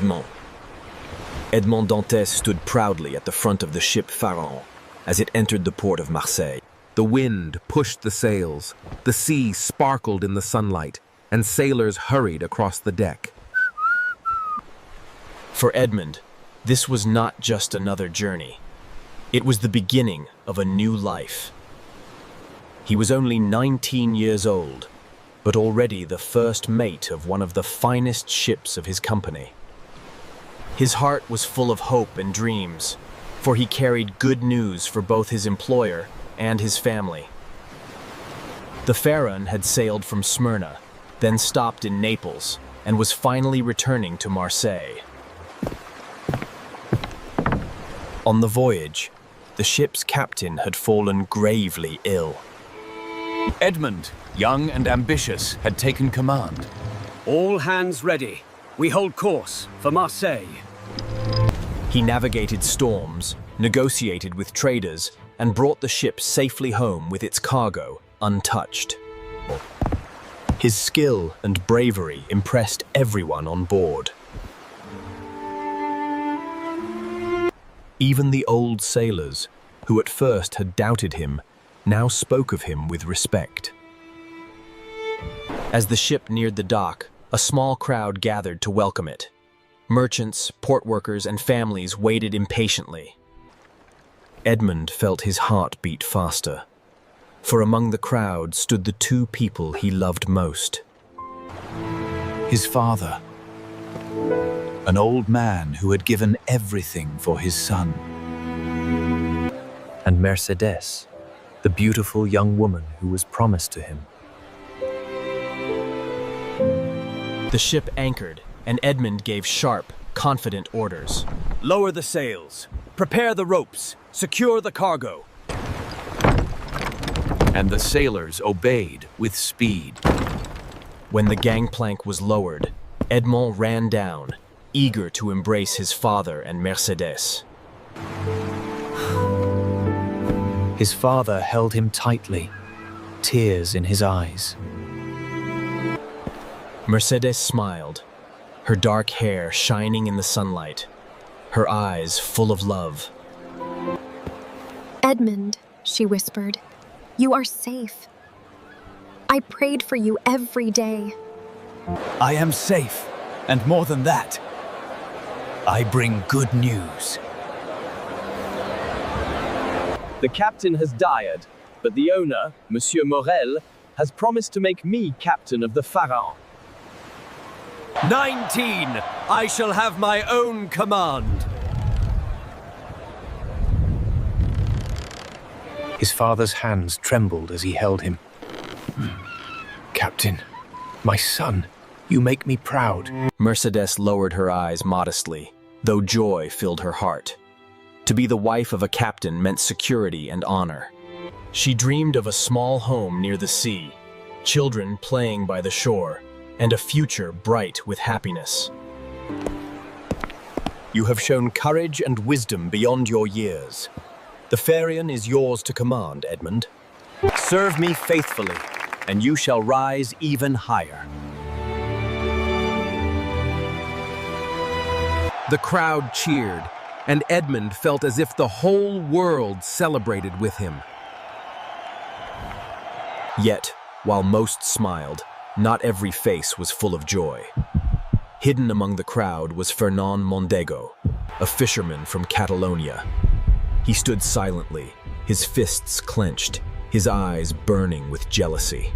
was Mont. Edmond Dantès stood proudly at the front of the ship Pharaon as it entered the port of Marseille. The wind pushed the sails, the sea sparkled in the sunlight, and sailors hurried across the deck. For Edmond, this was not just another journey. It was the beginning of a new life. He was only 19 years old, but already the first mate of one of the finest ships of his company. His heart was full of hope and dreams, for he carried good news for both his employer and his family. The Pharaon had sailed from Smyrna, then stopped in Naples, and was finally returning to Marseille. On the voyage, the ship's captain had fallen gravely ill. Edmond, young and ambitious, had taken command. All hands ready. We hold course for Marseille. He navigated storms, negotiated with traders, and brought the ship safely home with its cargo untouched. His skill and bravery impressed everyone on board. Even the old sailors, who at first had doubted him, now spoke of him with respect. As the ship neared the dock, a small crowd gathered to welcome it. Merchants, port workers, and families waited impatiently. Edmond felt his heart beat faster, for among the crowd stood the two people he loved most. His father, an old man who had given everything for his son. And Mercedes, the beautiful young woman who was promised to him. The ship anchored, and Edmond gave sharp, confident orders. Lower the sails. Prepare the ropes. Secure the cargo. And the sailors obeyed with speed. When the gangplank was lowered, Edmond ran down, eager to embrace his father and Mercedes. His father held him tightly, tears in his eyes. Mercedes smiled, her dark hair shining in the sunlight, her eyes full of love. Edmond, she whispered, you are safe. I prayed for you every day. I am safe, and more than that, I bring good news. The captain has died, but the owner, Monsieur Morel, has promised to make me captain of the Pharaon. 19! I shall have my own command. His father's hands trembled as he held him. Captain, my son, you make me proud. Mercedes lowered her eyes modestly, though joy filled her heart. To be the wife of a captain meant security and honor. She dreamed of a small home near the sea, children playing by the shore, and a future bright with happiness. You have shown courage and wisdom beyond your years. The Pharaon is yours to command, Edmond. Serve me faithfully, and you shall rise even higher. The crowd cheered, and Edmond felt as if the whole world celebrated with him. Yet, while most smiled, not every face was full of joy. Hidden among the crowd was Fernand Mondego, a fisherman from Catalonia. He stood silently, his fists clenched, his eyes burning with jealousy.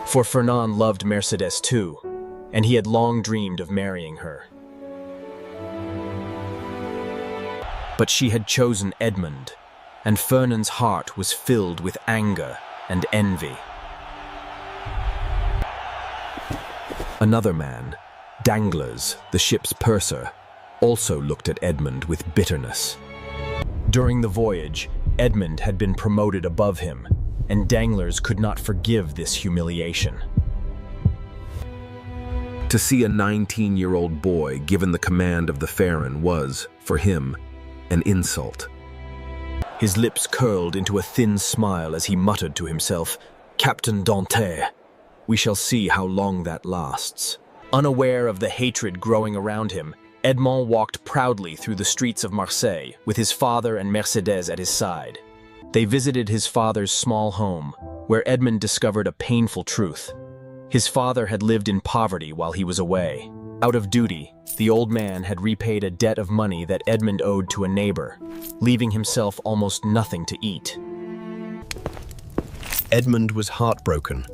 For Fernand loved Mercedes too, and he had long dreamed of marrying her. But she had chosen Edmond, and Fernand's heart was filled with anger and envy. Another man, Danglars, the ship's purser, also looked at Edmond with bitterness. During the voyage, Edmond had been promoted above him, and Danglars could not forgive this humiliation. To see a 19-year-old boy given the command of the Pharaon was, for him, an insult. His lips curled into a thin smile as he muttered to himself, "Captain Dantès, we shall see how long that lasts." Unaware of the hatred growing around him, Edmond walked proudly through the streets of Marseille with his father and Mercedes at his side. They visited his father's small home, where Edmond discovered a painful truth. His father had lived in poverty while he was away. Out of duty, the old man had repaid a debt of money that Edmond owed to a neighbor, leaving himself almost nothing to eat. Edmond was heartbroken,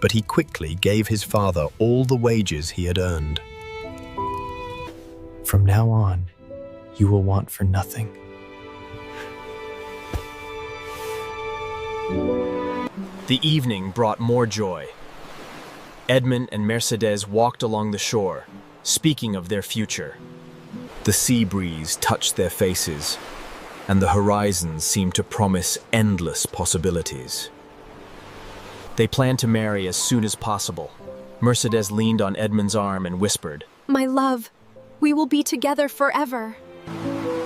but he quickly gave his father all the wages he had earned. From now on, you will want for nothing. The evening brought more joy. Edmond and Mercedes walked along the shore, speaking of their future. The sea breeze touched their faces, and the horizons seemed to promise endless possibilities. They planned to marry as soon as possible. Mercedes leaned on Edmond's arm and whispered, My love, we will be together forever.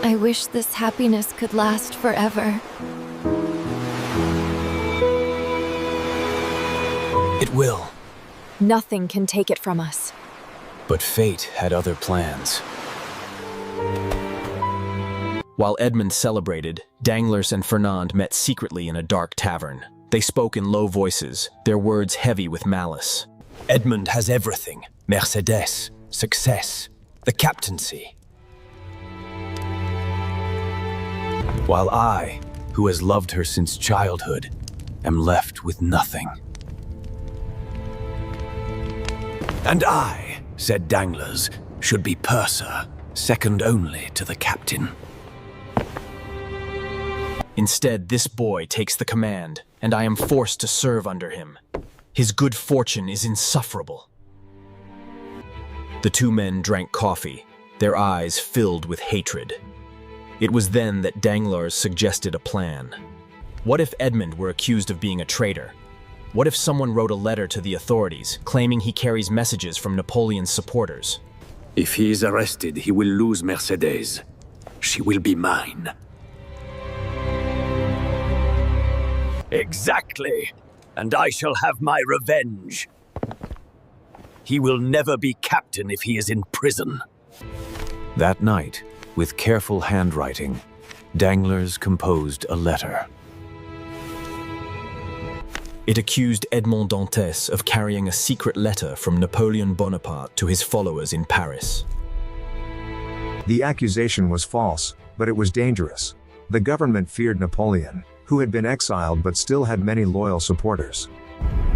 I wish this happiness could last forever. It will. Nothing can take it from us. But fate had other plans. While Edmond celebrated, Danglars and Fernand met secretly in a dark tavern. They spoke in low voices, their words heavy with malice. Edmond has everything. Mercedes, success, the captaincy. While I, who has loved her since childhood, am left with nothing. And I, said Danglars, should be purser, second only to the captain. Instead, this boy takes the command, and I am forced to serve under him. His good fortune is insufferable. The two men drank coffee, their eyes filled with hatred. It was then that Danglars suggested a plan. What if Edmond were accused of being a traitor? What if someone wrote a letter to the authorities, claiming he carries messages from Napoleon's supporters? If he is arrested, he will lose Mercedes. She will be mine. Exactly. And I shall have my revenge. He will never be captain if he is in prison. That night, with careful handwriting, Danglars composed a letter. It accused Edmond Dantès of carrying a secret letter from Napoleon Bonaparte to his followers in Paris. The accusation was false, but it was dangerous. The government feared Napoleon, who had been exiled but still had many loyal supporters.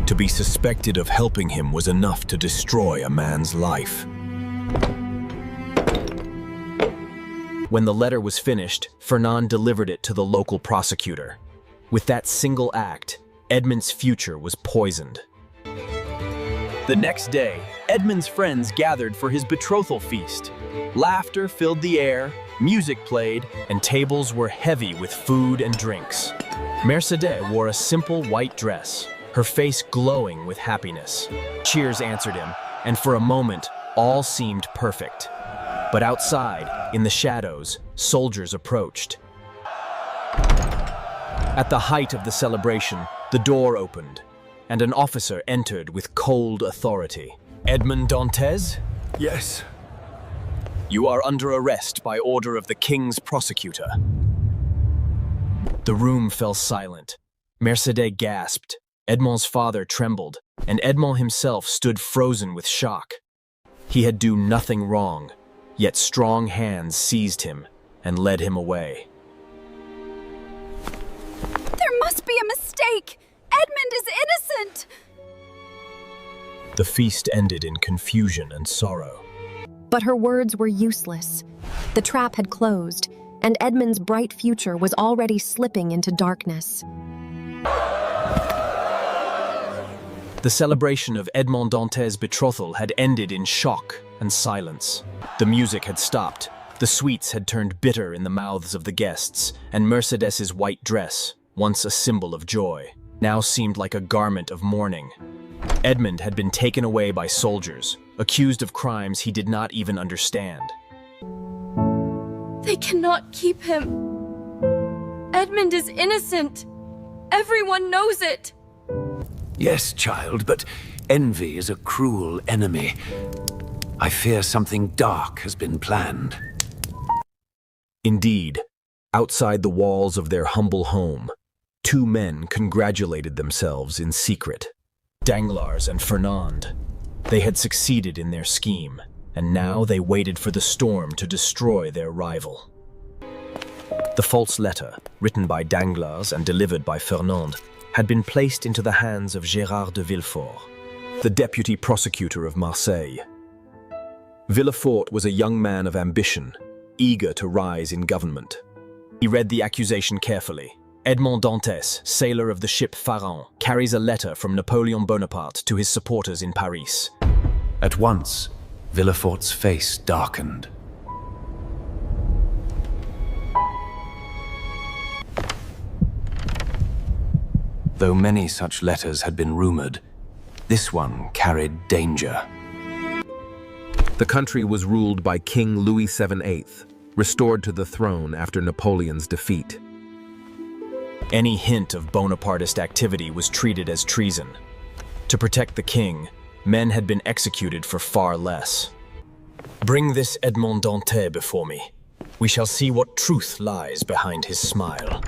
To be suspected of helping him was enough to destroy a man's life. When the letter was finished, Fernand delivered it to the local prosecutor. With that single act, Edmond's future was poisoned. The next day, Edmond's friends gathered for his betrothal feast. Laughter filled the air, music played, And tables were heavy with food and drinks. Mercedes wore a simple white dress, her face glowing with happiness. Cheers answered him, and for a moment, all seemed perfect. But outside, in the shadows, soldiers approached. At the height of the celebration, the door opened, and an officer entered with cold authority. Edmond Dantès? Yes. You are under arrest by order of the king's prosecutor. The room fell silent. Mercedes gasped, Edmond's father trembled, and Edmond himself stood frozen with shock. He had done nothing wrong, yet strong hands seized him and led him away. There must be a mistake! Edmond is innocent! The feast ended in confusion and sorrow. But her words were useless. The trap had closed, and Edmond's bright future was already slipping into darkness. The celebration of Edmond Dantès' betrothal had ended in shock and silence. The music had stopped, the sweets had turned bitter in the mouths of the guests, and Mercedes's white dress, once a symbol of joy, now seemed like a garment of mourning. Edmond had been taken away by soldiers, accused of crimes he did not even understand. They cannot keep him. Edmond is innocent. Everyone knows it. Yes, child, but envy is a cruel enemy. I fear something dark has been planned. Indeed, outside the walls of their humble home, two men congratulated themselves in secret. Danglars and Fernand. They had succeeded in their scheme, and now they waited for the storm to destroy their rival. The false letter, written by Danglars and delivered by Fernand, had been placed into the hands of Gérard de Villefort, the deputy prosecutor of Marseille. Villefort was a young man of ambition, eager to rise in government. He read the accusation carefully. Edmond Dantès, sailor of the ship Pharaon, carries a letter from Napoleon Bonaparte to his supporters in Paris. At once, Villefort's face darkened. Though many such letters had been rumored, this one carried danger. The country was ruled by King Louis VIII, restored to the throne after Napoleon's defeat. Any hint of Bonapartist activity was treated as treason. To protect the king, men had been executed for far less. Bring this Edmond Dantès before me. We shall see what truth lies behind his smile.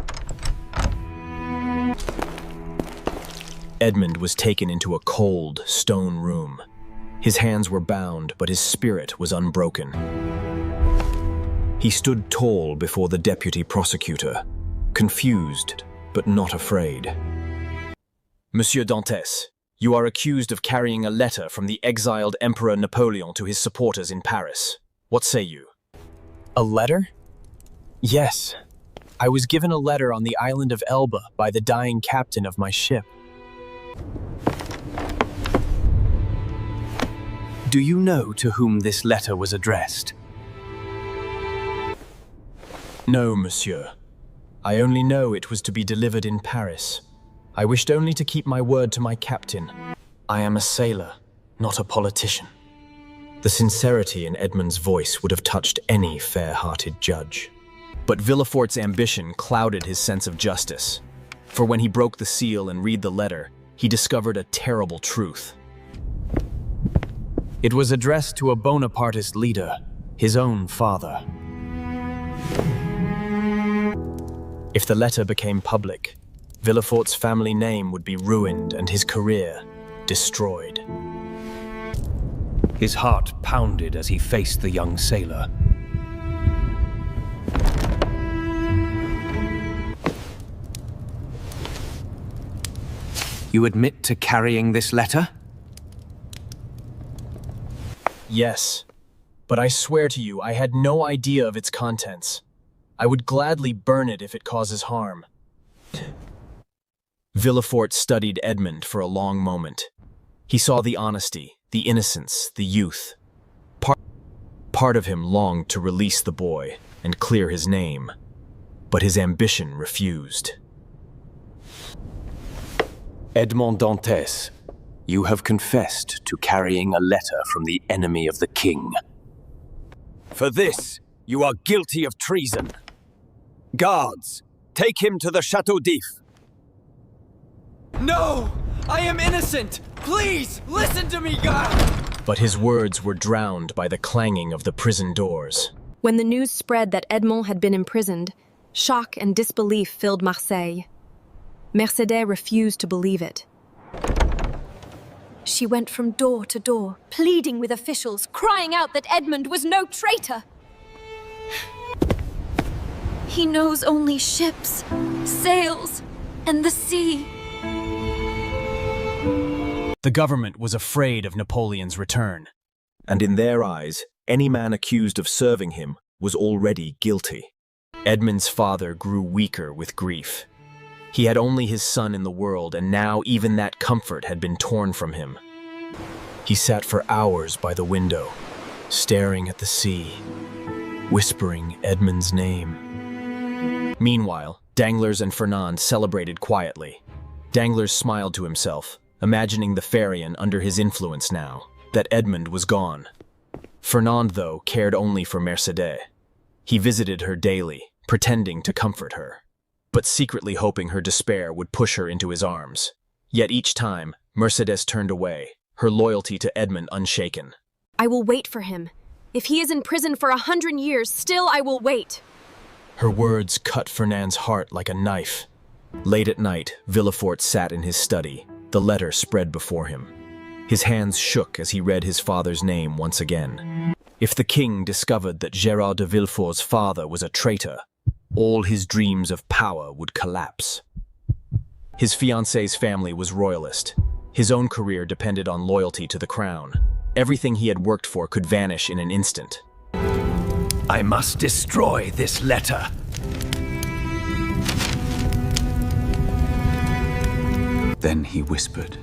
Edmond was taken into a cold, stone room. His hands were bound, but his spirit was unbroken. He stood tall before the deputy prosecutor, confused but not afraid. Monsieur Dantès, you are accused of carrying a letter from the exiled Emperor Napoleon to his supporters in Paris. What say you? A letter? Yes. I was given a letter on the island of Elba by the dying captain of my ship. Do you know to whom this letter was addressed? No, monsieur. I only know it was to be delivered in Paris. I wished only to keep my word to my captain. I am a sailor, not a politician. The sincerity in Edmond's voice would have touched any fair-hearted judge. But Villefort's ambition clouded his sense of justice. For when he broke the seal and read the letter, he discovered a terrible truth. It was addressed to a Bonapartist leader, his own father. If the letter became public, Villefort's family name would be ruined and his career destroyed. His heart pounded as he faced the young sailor. You admit to carrying this letter? Yes, but I swear to you I had no idea of its contents. I would gladly burn it if it causes harm. Villefort studied Edmond for a long moment. He saw the honesty, the innocence, the youth. Part of him longed to release the boy and clear his name, but his ambition refused. Edmond Dantès, you have confessed to carrying a letter from the enemy of the king. For this, you are guilty of treason. Guards, take him to the Château d'If. No! I am innocent! Please, listen to me, God! But his words were drowned by the clanging of the prison doors. When the news spread that Edmond had been imprisoned, shock and disbelief filled Marseille. Mercédès refused to believe it. She went from door to door, pleading with officials, crying out that Edmond was no traitor. He knows only ships, sails, and the sea. The government was afraid of Napoleon's return, and in their eyes, any man accused of serving him was already guilty. Edmond's father grew weaker with grief. He had only his son in the world, and now even that comfort had been torn from him. He sat for hours by the window, staring at the sea, whispering Edmond's name. Meanwhile, Danglars and Fernand celebrated quietly. Danglars smiled to himself, imagining the Pharian under his influence now, that Edmond was gone. Fernand, though, cared only for Mercédès. He visited her daily, pretending to comfort her, but secretly hoping her despair would push her into his arms. Yet each time, Mercédès turned away, her loyalty to Edmond unshaken. I will wait for him. If he is in prison for 100 years, still I will wait. Her words cut Fernand's heart like a knife. Late at night, Villefort sat in his study, the letter spread before him. His hands shook as he read his father's name once again. If the king discovered that Gérard de Villefort's father was a traitor, all his dreams of power would collapse. His fiancée's family was royalist. His own career depended on loyalty to the crown. Everything he had worked for could vanish in an instant. I must destroy this letter. Then he whispered,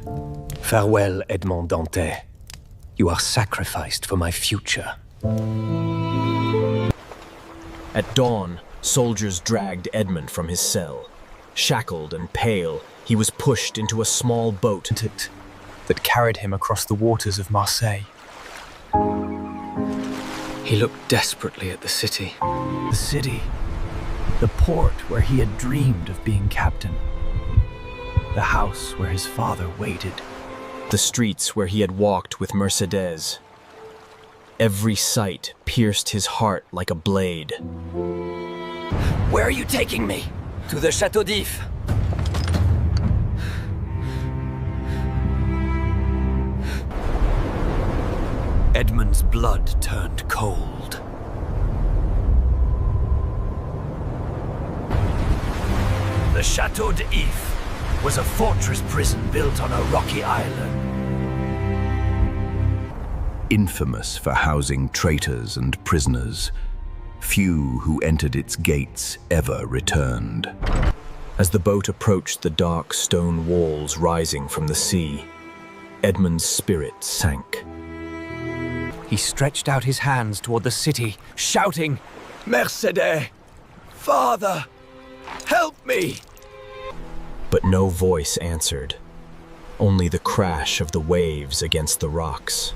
"Farewell, Edmond Dantès. You are sacrificed for my future." At dawn, soldiers dragged Edmond from his cell. Shackled and pale, he was pushed into a small boat that carried him across the waters of Marseille. He looked desperately at the city. The city. The port where he had dreamed of being captain. The house where his father waited. The streets where he had walked with Mercedes. Every sight pierced his heart like a blade. Where are you taking me? To the Château d'If. Edmond's blood turned cold. The Château d'If was a fortress prison built on a rocky island. Infamous for housing traitors and prisoners, few who entered its gates ever returned. As the boat approached the dark stone walls rising from the sea, Edmond's spirit sank. He stretched out his hands toward the city, shouting, "Mercedes! Father! Help me!" But no voice answered, only the crash of the waves against the rocks.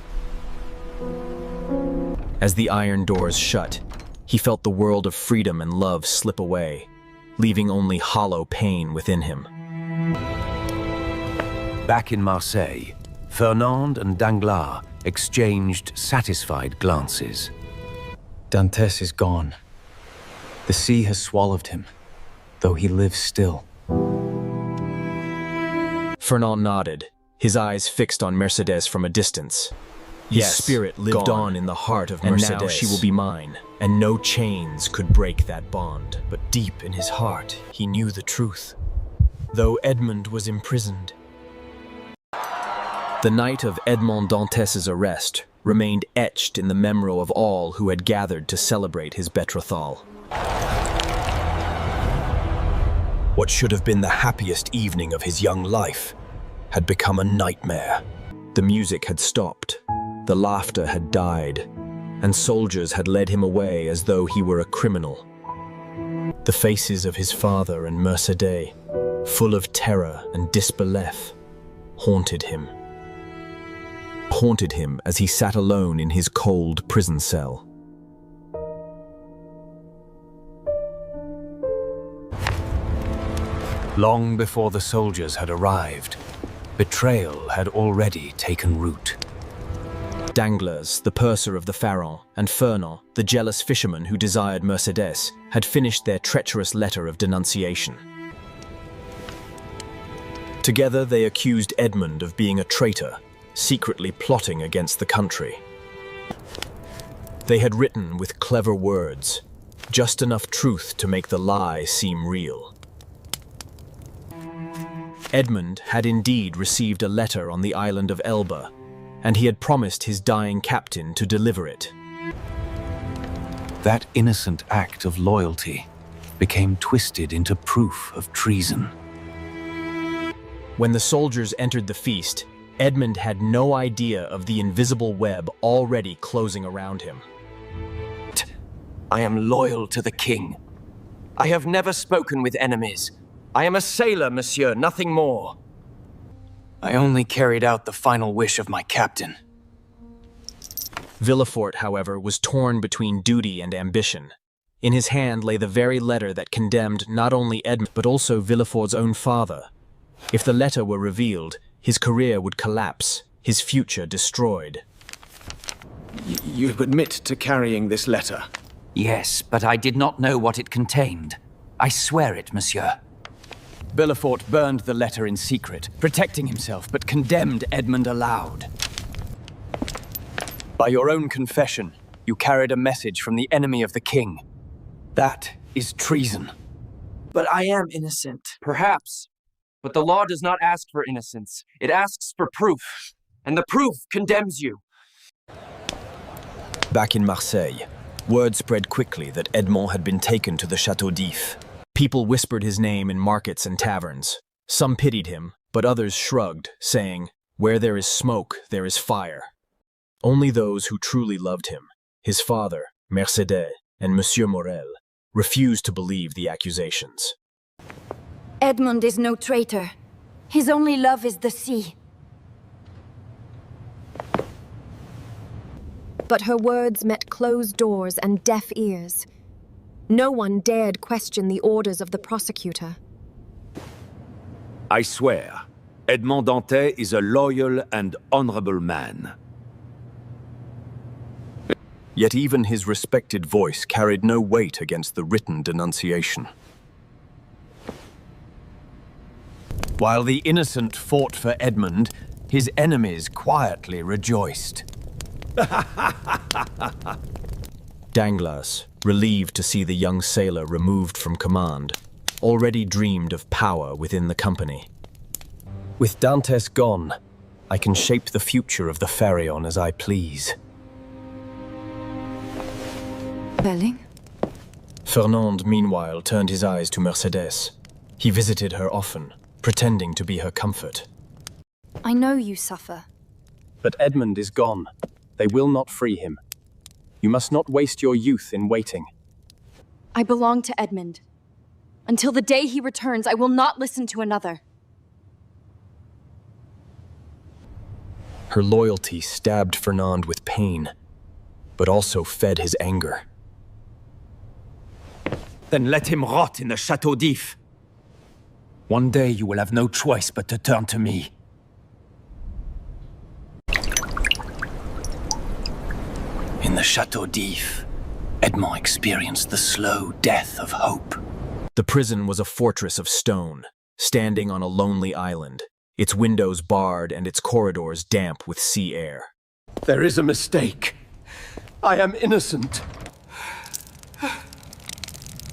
As the iron doors shut, he felt the world of freedom and love slip away, leaving only hollow pain within him. Back in Marseille, Fernand and Danglars exchanged satisfied glances. Dantès is gone. The sea has swallowed him, though he lives still. Fernand nodded, his eyes fixed on Mercedes from a distance. His spirit lived on in the heart of Mercedes. And now she will be mine, and no chains could break that bond. But deep in his heart, he knew the truth. Though Edmond was imprisoned. The night of Edmond Dantès' arrest remained etched in the memory of all who had gathered to celebrate his betrothal. What should have been the happiest evening of his young life had become a nightmare. The music had stopped, the laughter had died, and soldiers had led him away as though he were a criminal. The faces of his father and Mercedes, full of terror and disbelief, haunted him. Haunted him as he sat alone in his cold prison cell. Long before the soldiers had arrived, betrayal had already taken root. Danglars, the purser of the Pharaon, and Fernand, the jealous fisherman who desired Mercedes, had finished their treacherous letter of denunciation. Together they accused Edmond of being a traitor, secretly plotting against the country. They had written with clever words, just enough truth to make the lie seem real. Edmond had indeed received a letter on the island of Elba, and he had promised his dying captain to deliver it. That innocent act of loyalty became twisted into proof of treason. When the soldiers entered the feast, Edmond had no idea of the invisible web already closing around him. I am loyal to the king. I have never spoken with enemies. I am a sailor, monsieur, nothing more. I only carried out the final wish of my captain. Villefort, however, was torn between duty and ambition. In his hand lay the very letter that condemned not only Edmond, but also Villefort's own father. If the letter were revealed, his career would collapse, his future destroyed. You admit to carrying this letter? Yes, but I did not know what it contained. I swear it, monsieur. Villefort burned the letter in secret, protecting himself, but condemned Edmond aloud. By your own confession, you carried a message from the enemy of the king. That is treason. But I am innocent. Perhaps. But the law does not ask for innocence. It asks for proof. And the proof condemns you. Back in Marseille, word spread quickly that Edmond had been taken to the Château d'If. People whispered his name in markets and taverns. Some pitied him, but others shrugged, saying, "Where there is smoke, there is fire." Only those who truly loved him, his father, Mercédès, and Monsieur Morel, refused to believe the accusations. Edmond is no traitor. His only love is the sea. But her words met closed doors and deaf ears. No one dared question the orders of the prosecutor. I swear, Edmond Dantès is a loyal and honorable man. Yet even his respected voice carried no weight against the written denunciation. While the innocent fought for Edmond, his enemies quietly rejoiced. Danglars, relieved to see the young sailor removed from command, already dreamed of power within the company. With Dantès gone, I can shape the future of the Pharaon as I please. Belling? Fernand, meanwhile, turned his eyes to Mercédès. He visited her often, pretending to be her comfort. I know you suffer. But Edmond is gone. They will not free him. You must not waste your youth in waiting. I belong to Edmond. Until the day he returns, I will not listen to another. Her loyalty stabbed Fernand with pain, but also fed his anger. Then let him rot in the Château d'If. One day you will have no choice but to turn to me. In the Château d'If, Edmond experienced the slow death of hope. The prison was a fortress of stone, standing on a lonely island, its windows barred and its corridors damp with sea air. There is a mistake. I am innocent.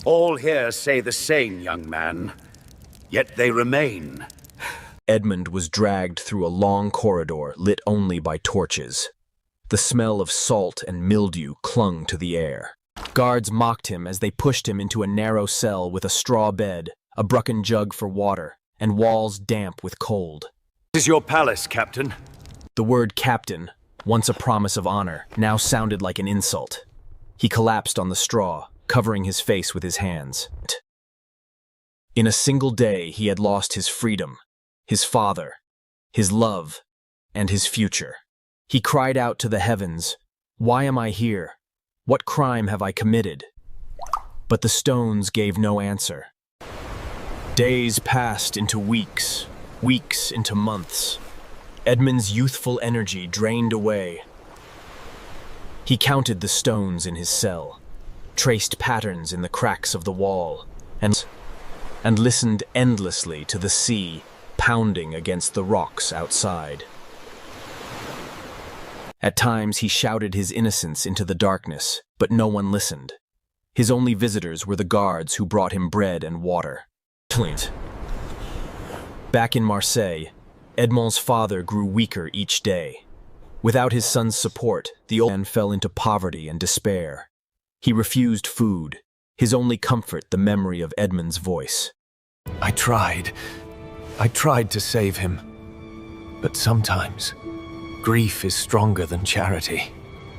All here say the same, young man. Yet they remain. Edmond was dragged through a long corridor lit only by torches. The smell of salt and mildew clung to the air. Guards mocked him as they pushed him into a narrow cell with a straw bed, a broken jug for water, and walls damp with cold. This is your palace, Captain. The word captain, once a promise of honor, now sounded like an insult. He collapsed on the straw, covering his face with his hands. In a single day, he had lost his freedom, his father, his love, and his future. He cried out to the heavens, "Why am I here? What crime have I committed?" But the stones gave no answer. Days passed into weeks, weeks into months. Edmond's youthful energy drained away. He counted the stones in his cell, traced patterns in the cracks of the wall, and listened endlessly to the sea pounding against the rocks outside. At times he shouted his innocence into the darkness, but no one listened. His only visitors were the guards who brought him bread and water. Back in Marseille, Edmond's father grew weaker each day. Without his son's support, the old man fell into poverty and despair. He refused food, his only comfort the memory of Edmond's voice. I tried to save him. But sometimes, grief is stronger than charity.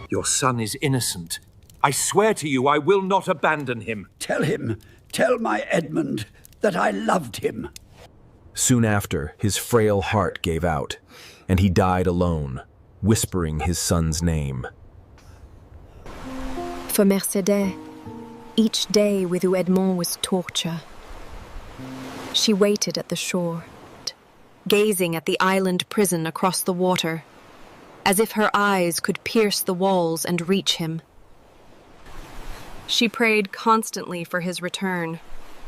Your son is innocent. I swear to you I will not abandon him. Tell my Edmond that I loved him. Soon after, his frail heart gave out, and he died alone, whispering his son's name. For Mercédès, each day with Edmond was torture. She waited at the shore, gazing at the island prison across the water, as if her eyes could pierce the walls and reach him. She prayed constantly for his return,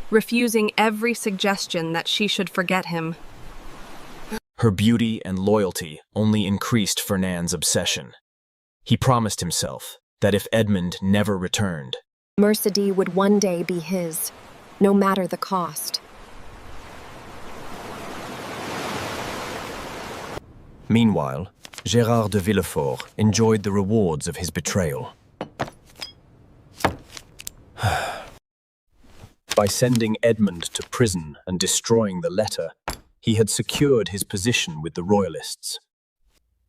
refusing every suggestion that she should forget him. Her beauty and loyalty only increased Fernand's obsession. He promised himself that if Edmond never returned, Mercedes would one day be his, no matter the cost. Meanwhile, Gérard de Villefort enjoyed the rewards of his betrayal. By sending Edmond to prison and destroying the letter, he had secured his position with the royalists.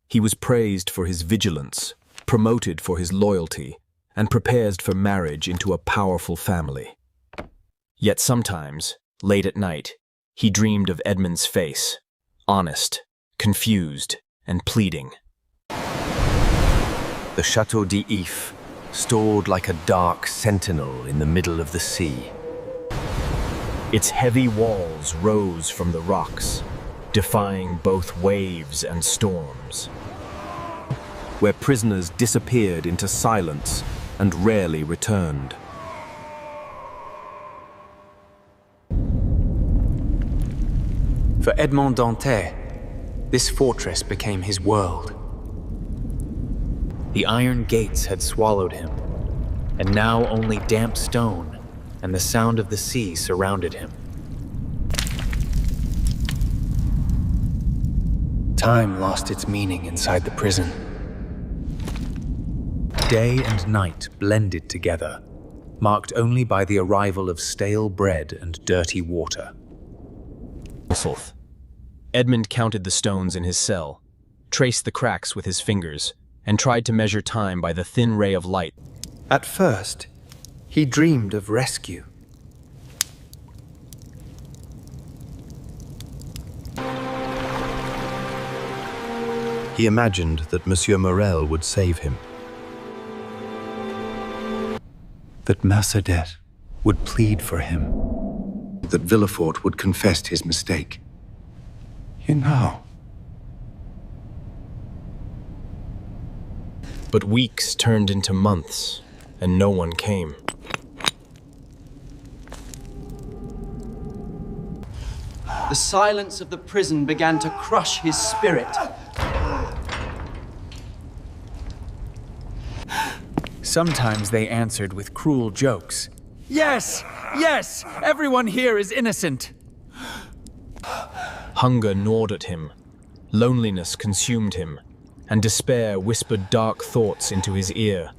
He was praised for his vigilance, promoted for his loyalty, and prepared for marriage into a powerful family. Yet sometimes, late at night, he dreamed of Edmond's face, honest, confused, and pleading. The Château d'If stored like a dark sentinel in the middle of the sea. Its heavy walls rose from the rocks, defying both waves and storms, where prisoners disappeared into silence and rarely returned. For Edmond Dantès, this fortress became his world. The iron gates had swallowed him, and now only damp stone and the sound of the sea surrounded him. Time lost its meaning inside the prison. Day and night blended together, marked only by the arrival of stale bread and dirty water. Edmond counted the stones in his cell, traced the cracks with his fingers, and tried to measure time by the thin ray of light. At first, he dreamed of rescue. He imagined that Monsieur Morel would save him. That Mercedes would plead for him. That Villefort would confess his mistake. You know. But weeks turned into months, and no one came. The silence of the prison began to crush his spirit. Sometimes they answered with cruel jokes. Yes! Yes! Everyone here is innocent! Hunger gnawed at him, loneliness consumed him, and despair whispered dark thoughts into his ear.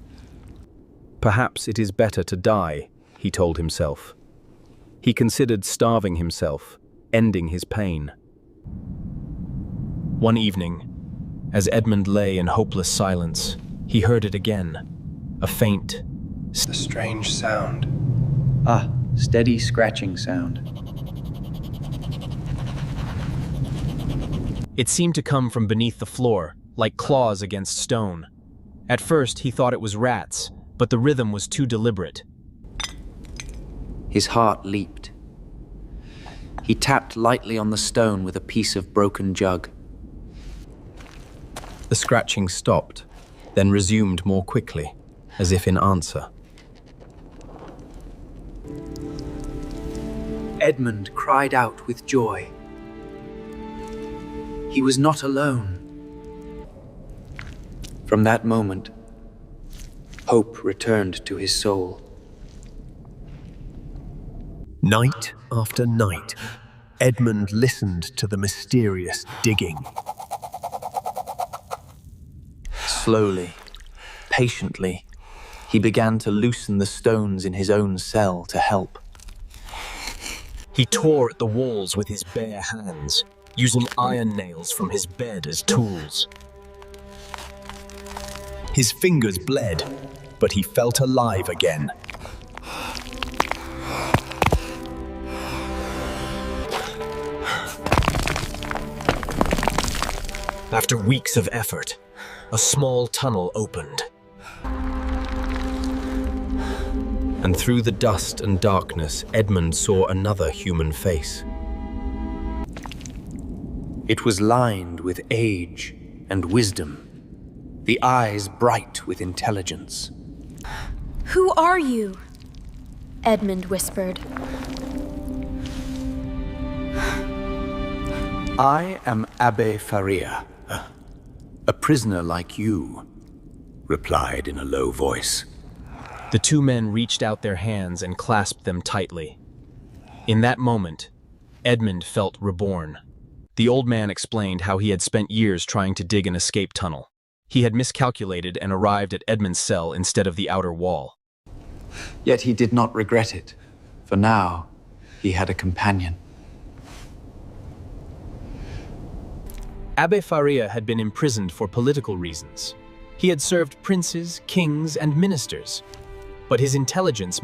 Perhaps it is better to die, he told himself. He considered starving himself, ending his pain. One evening, as Edmond lay in hopeless silence, he heard it again, a faint, the strange sound. Steady scratching sound. It seemed to come from beneath the floor, like claws against stone. At first, he thought it was rats, but the rhythm was too deliberate. His heart leaped. He tapped lightly on the stone with a piece of broken jug. The scratching stopped, then resumed more quickly, as if in answer. Edmond cried out with joy. He was not alone. From that moment, hope returned to his soul. Night after night, Edmond listened to the mysterious digging. Slowly, patiently, he began to loosen the stones in his own cell to help. He tore at the walls with his bare hands, using iron nails from his bed as tools. His fingers bled, but he felt alive again. After weeks of effort, a small tunnel opened. And through the dust and darkness, Edmond saw another human face. It was lined with age and wisdom. the eyes bright with intelligence. Who are you? Edmond whispered. I am Abbé Faria, a prisoner like you, replied in a low voice. The two men reached out their hands and clasped them tightly. In that moment, Edmond felt reborn. The old man explained how he had spent years trying to dig an escape tunnel. He had miscalculated and arrived at Edmond's cell instead of the outer wall. Yet he did not regret it, for now he had a companion. Abbé Faria had been imprisoned for political reasons. He had served princes, kings, and ministers. But his intelligence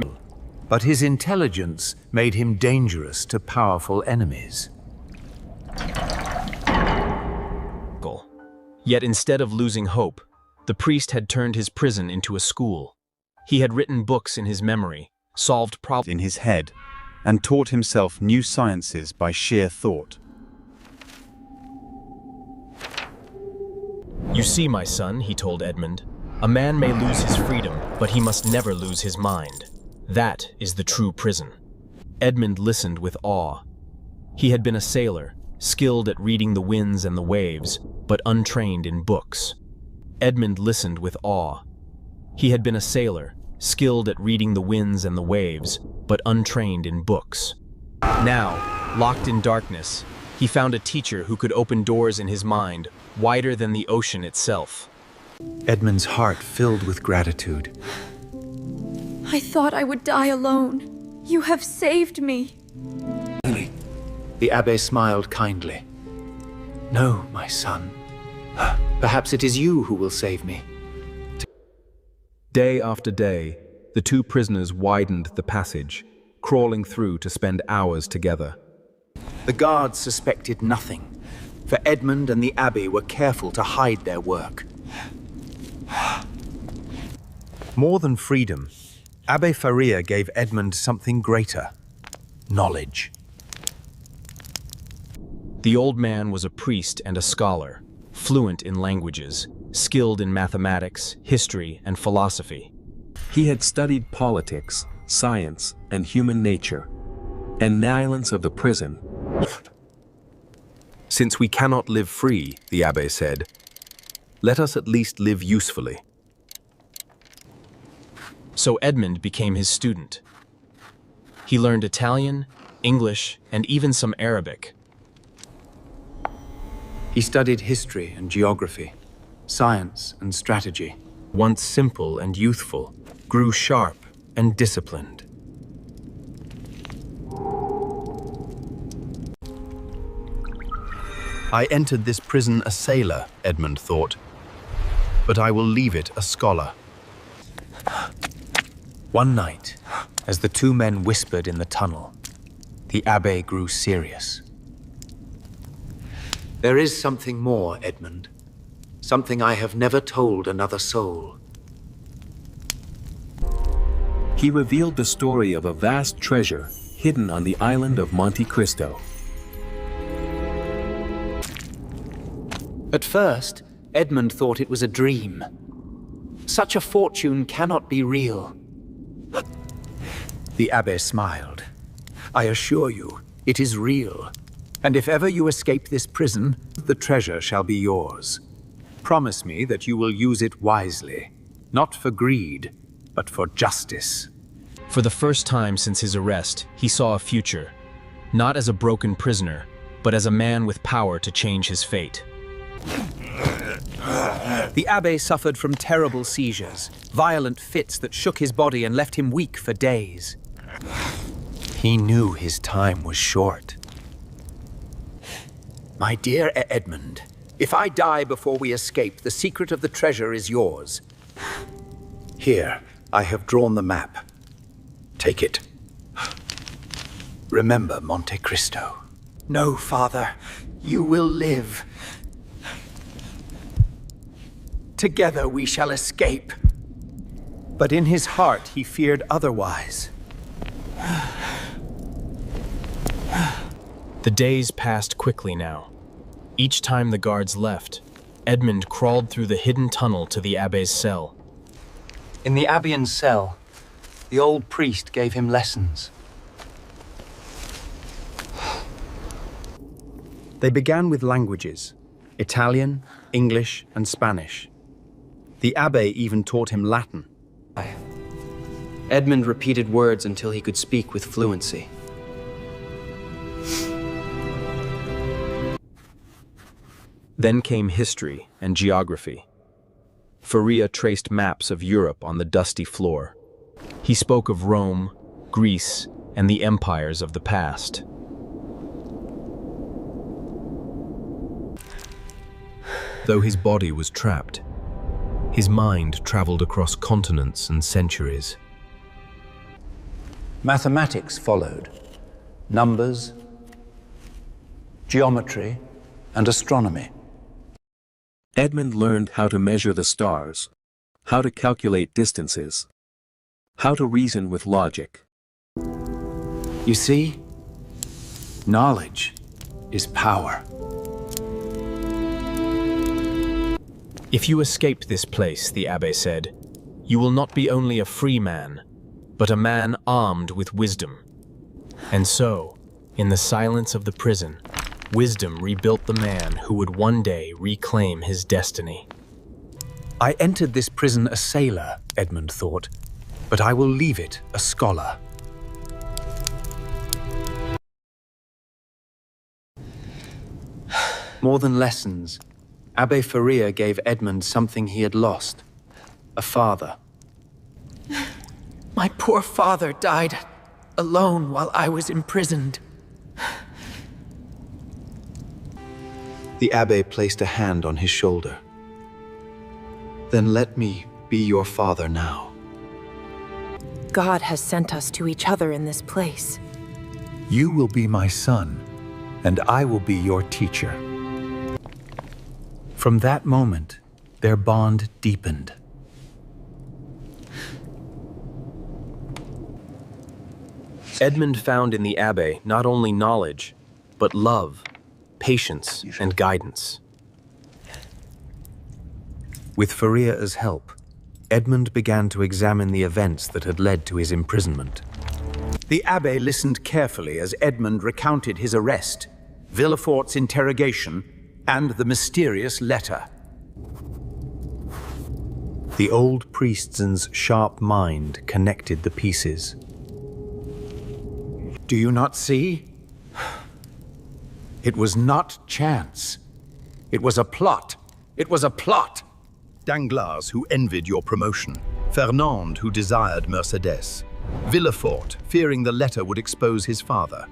made him dangerous to powerful enemies. Yet instead of losing hope, the priest had turned his prison into a school. He had written books in his memory, solved problems in his head, and taught himself new sciences by sheer thought. You see, my son, he told Edmond, a man may lose his freedom, but he must never lose his mind. That is the true prison. Edmond listened with awe. He had been a sailor, skilled at reading the winds and the waves, but untrained in books. Edmond listened with awe. He had been a sailor, skilled at reading the winds and the waves, but untrained in books. Now, locked in darkness, he found a teacher who could open doors in his mind wider than the ocean itself. Edmond's heart filled with gratitude. I thought I would die alone. You have saved me. The abbé smiled kindly. No, my son. Perhaps it is you who will save me. Day after day, the two prisoners widened the passage, crawling through to spend hours together. The guards suspected nothing, for Edmond and the abbé were careful to hide their work. More than freedom, Abbé Faria gave Edmond something greater: knowledge. The old man was a priest and a scholar, fluent in languages, skilled in mathematics, history, and philosophy. He had studied politics, science, and human nature, and the islands of the prison. Since we cannot live free, the abbé said, let us at least live usefully. So Edmond became his student. He learned Italian, English, and even some Arabic. He studied history and geography, science and strategy. Once simple and youthful, grew sharp and disciplined. I entered this prison a sailor, Edmond thought, but I will leave it a scholar. One night, as the two men whispered in the tunnel, the abbé grew serious. There is something more, Edmond. Something I have never told another soul. He revealed the story of a vast treasure hidden on the island of Monte Cristo. At first, Edmond thought it was a dream. Such a fortune cannot be real. The abbé smiled. I assure you, it is real. And if ever you escape this prison, the treasure shall be yours. Promise me that you will use it wisely, not for greed, but for justice. For the first time since his arrest, he saw a future, not as a broken prisoner, but as a man with power to change his fate. The abbé suffered from terrible seizures, violent fits that shook his body and left him weak for days. He knew his time was short. My dear Edmond, if I die before we escape, the secret of the treasure is yours. Here, I have drawn the map. Take it. Remember Monte Cristo. No, Father, you will live. Together we shall escape. But in his heart he feared otherwise. The days passed quickly now. Each time the guards left, Edmond crawled through the hidden tunnel to the abbe's cell. In the Abbey's cell, the old priest gave him lessons. They began with languages: Italian, English, and Spanish. The abbe even taught him Latin. Edmond repeated words until he could speak with fluency. Then came history and geography. Faria traced maps of Europe on the dusty floor. He spoke of Rome, Greece, and the empires of the past. Though his body was trapped, his mind traveled across continents and centuries. Mathematics followed. Numbers, geometry, and astronomy. Edmond learned how to measure the stars, how to calculate distances, how to reason with logic. You see, knowledge is power. If you escape this place, the abbe said, you will not be only a free man, but a man armed with wisdom. And so, in the silence of the prison, wisdom rebuilt the man who would one day reclaim his destiny. I entered this prison a sailor, Edmond thought, but I will leave it a scholar. More than lessons, Abbe Faria gave Edmond something he had lost: a father. My poor father died alone while I was imprisoned. The abbe placed a hand on his shoulder. Then let me be your father now. God has sent us to each other in this place. You will be my son, and I will be your teacher. From that moment, their bond deepened. Edmond found in the abbe not only knowledge, but love, patience, and guidance. With Faria's help, Edmond began to examine the events that had led to his imprisonment. The abbe listened carefully as Edmond recounted his arrest, Villefort's interrogation, and the mysterious letter. The old priest's sharp mind connected the pieces. Do you not see? It was not chance. It was a plot. It was a plot. Danglars, who envied your promotion. Fernand, who desired Mercedes. Villefort, fearing the letter would expose his father.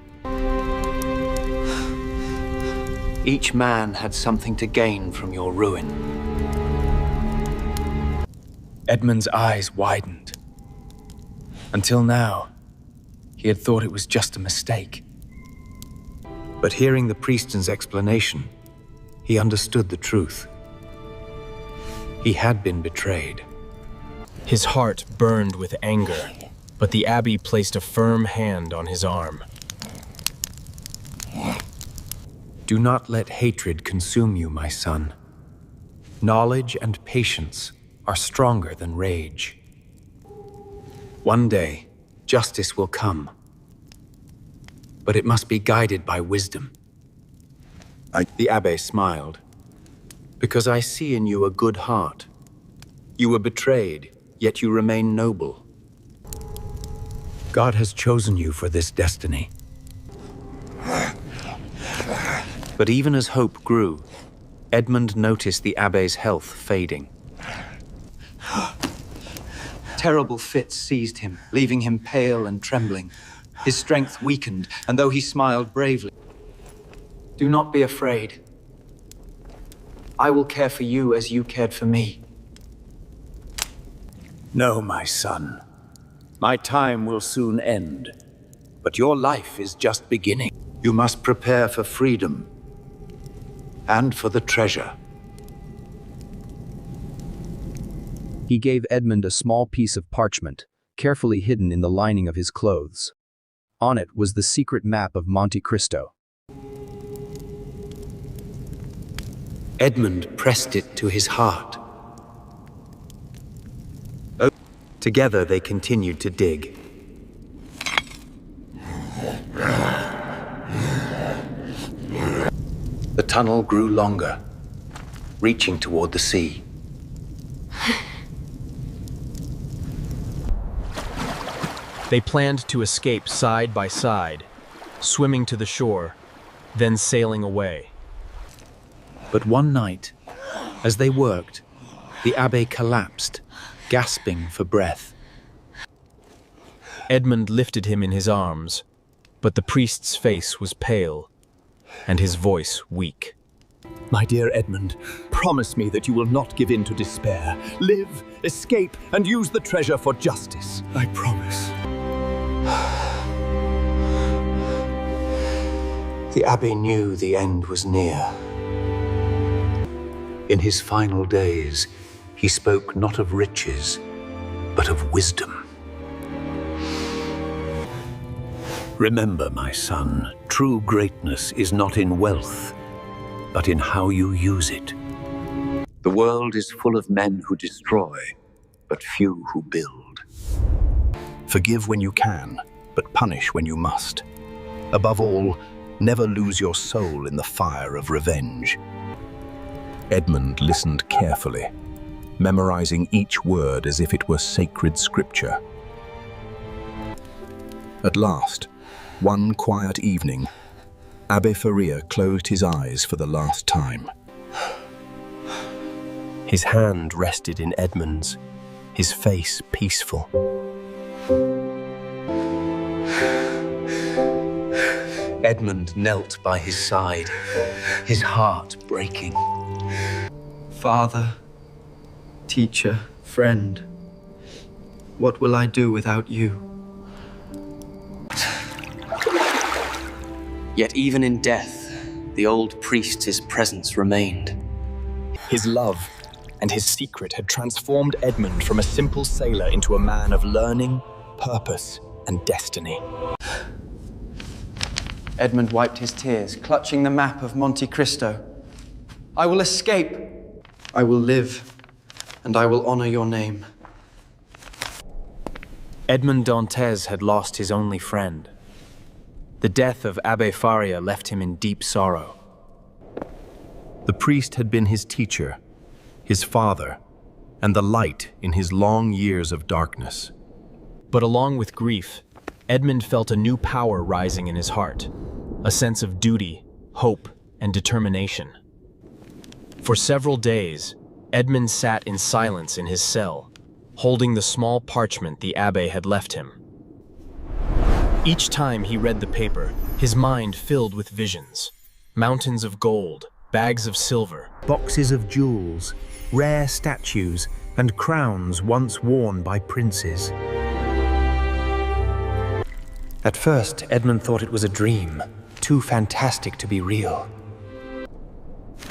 Each man had something to gain from your ruin. Edmond's eyes widened. Until now, he had thought it was just a mistake. But hearing the priest's explanation, he understood the truth. He had been betrayed. His heart burned with anger, but the abbé placed a firm hand on his arm. Do not let hatred consume you, my son. Knowledge and patience are stronger than rage. One day, justice will come, but it must be guided by wisdom. The abbé smiled. Because I see in you a good heart. You were betrayed, yet you remain noble. God has chosen you for this destiny. But even as hope grew, Edmond noticed the abbé's health fading. Terrible fits seized him, leaving him pale and trembling. His strength weakened, and though he smiled bravely, "Do not be afraid. I will care for you as you cared for me." No, my son. My time will soon end. But your life is just beginning. You must prepare for freedom and for the treasure. He gave Edmond a small piece of parchment, carefully hidden in the lining of his clothes. On it was the secret map of Monte Cristo. Edmond pressed it to his heart. Together they continued to dig. The tunnel grew longer, reaching toward the sea. They planned to escape side by side, swimming to the shore, then sailing away. But one night, as they worked, the abbé collapsed, gasping for breath. Edmond lifted him in his arms, but the priest's face was pale, and his voice weak. My dear Edmond, promise me that you will not give in to despair. Live, escape, and use the treasure for justice. I promise. The abbé knew the end was near. In his final days, he spoke not of riches, but of wisdom. Remember, my son, true greatness is not in wealth, but in how you use it. The world is full of men who destroy, but few who build. Forgive when you can, but punish when you must. Above all, never lose your soul in the fire of revenge. Edmond listened carefully, memorizing each word as if it were sacred scripture. At last, one quiet evening, Abbé Faria closed his eyes for the last time. His hand rested in Edmond's, his face peaceful. Edmond knelt by his side, his heart breaking. Father, teacher, friend, what will I do without you? Yet even in death, the old priest's presence remained. His love and his secret had transformed Edmond from a simple sailor into a man of learning, purpose, and destiny. Edmond wiped his tears, clutching the map of Monte Cristo. I will escape. I will live, and I will honor your name. Edmond Dantès had lost his only friend. The death of Abbé Faria left him in deep sorrow. The priest had been his teacher, his father, and the light in his long years of darkness. But along with grief, Edmond felt a new power rising in his heart, a sense of duty, hope, and determination. For several days, Edmond sat in silence in his cell, holding the small parchment the abbé had left him. Each time he read the paper, his mind filled with visions. Mountains of gold, bags of silver, Boxes of jewels, rare statues, and crowns once worn by princes. At first, Edmond thought it was a dream, too fantastic to be real.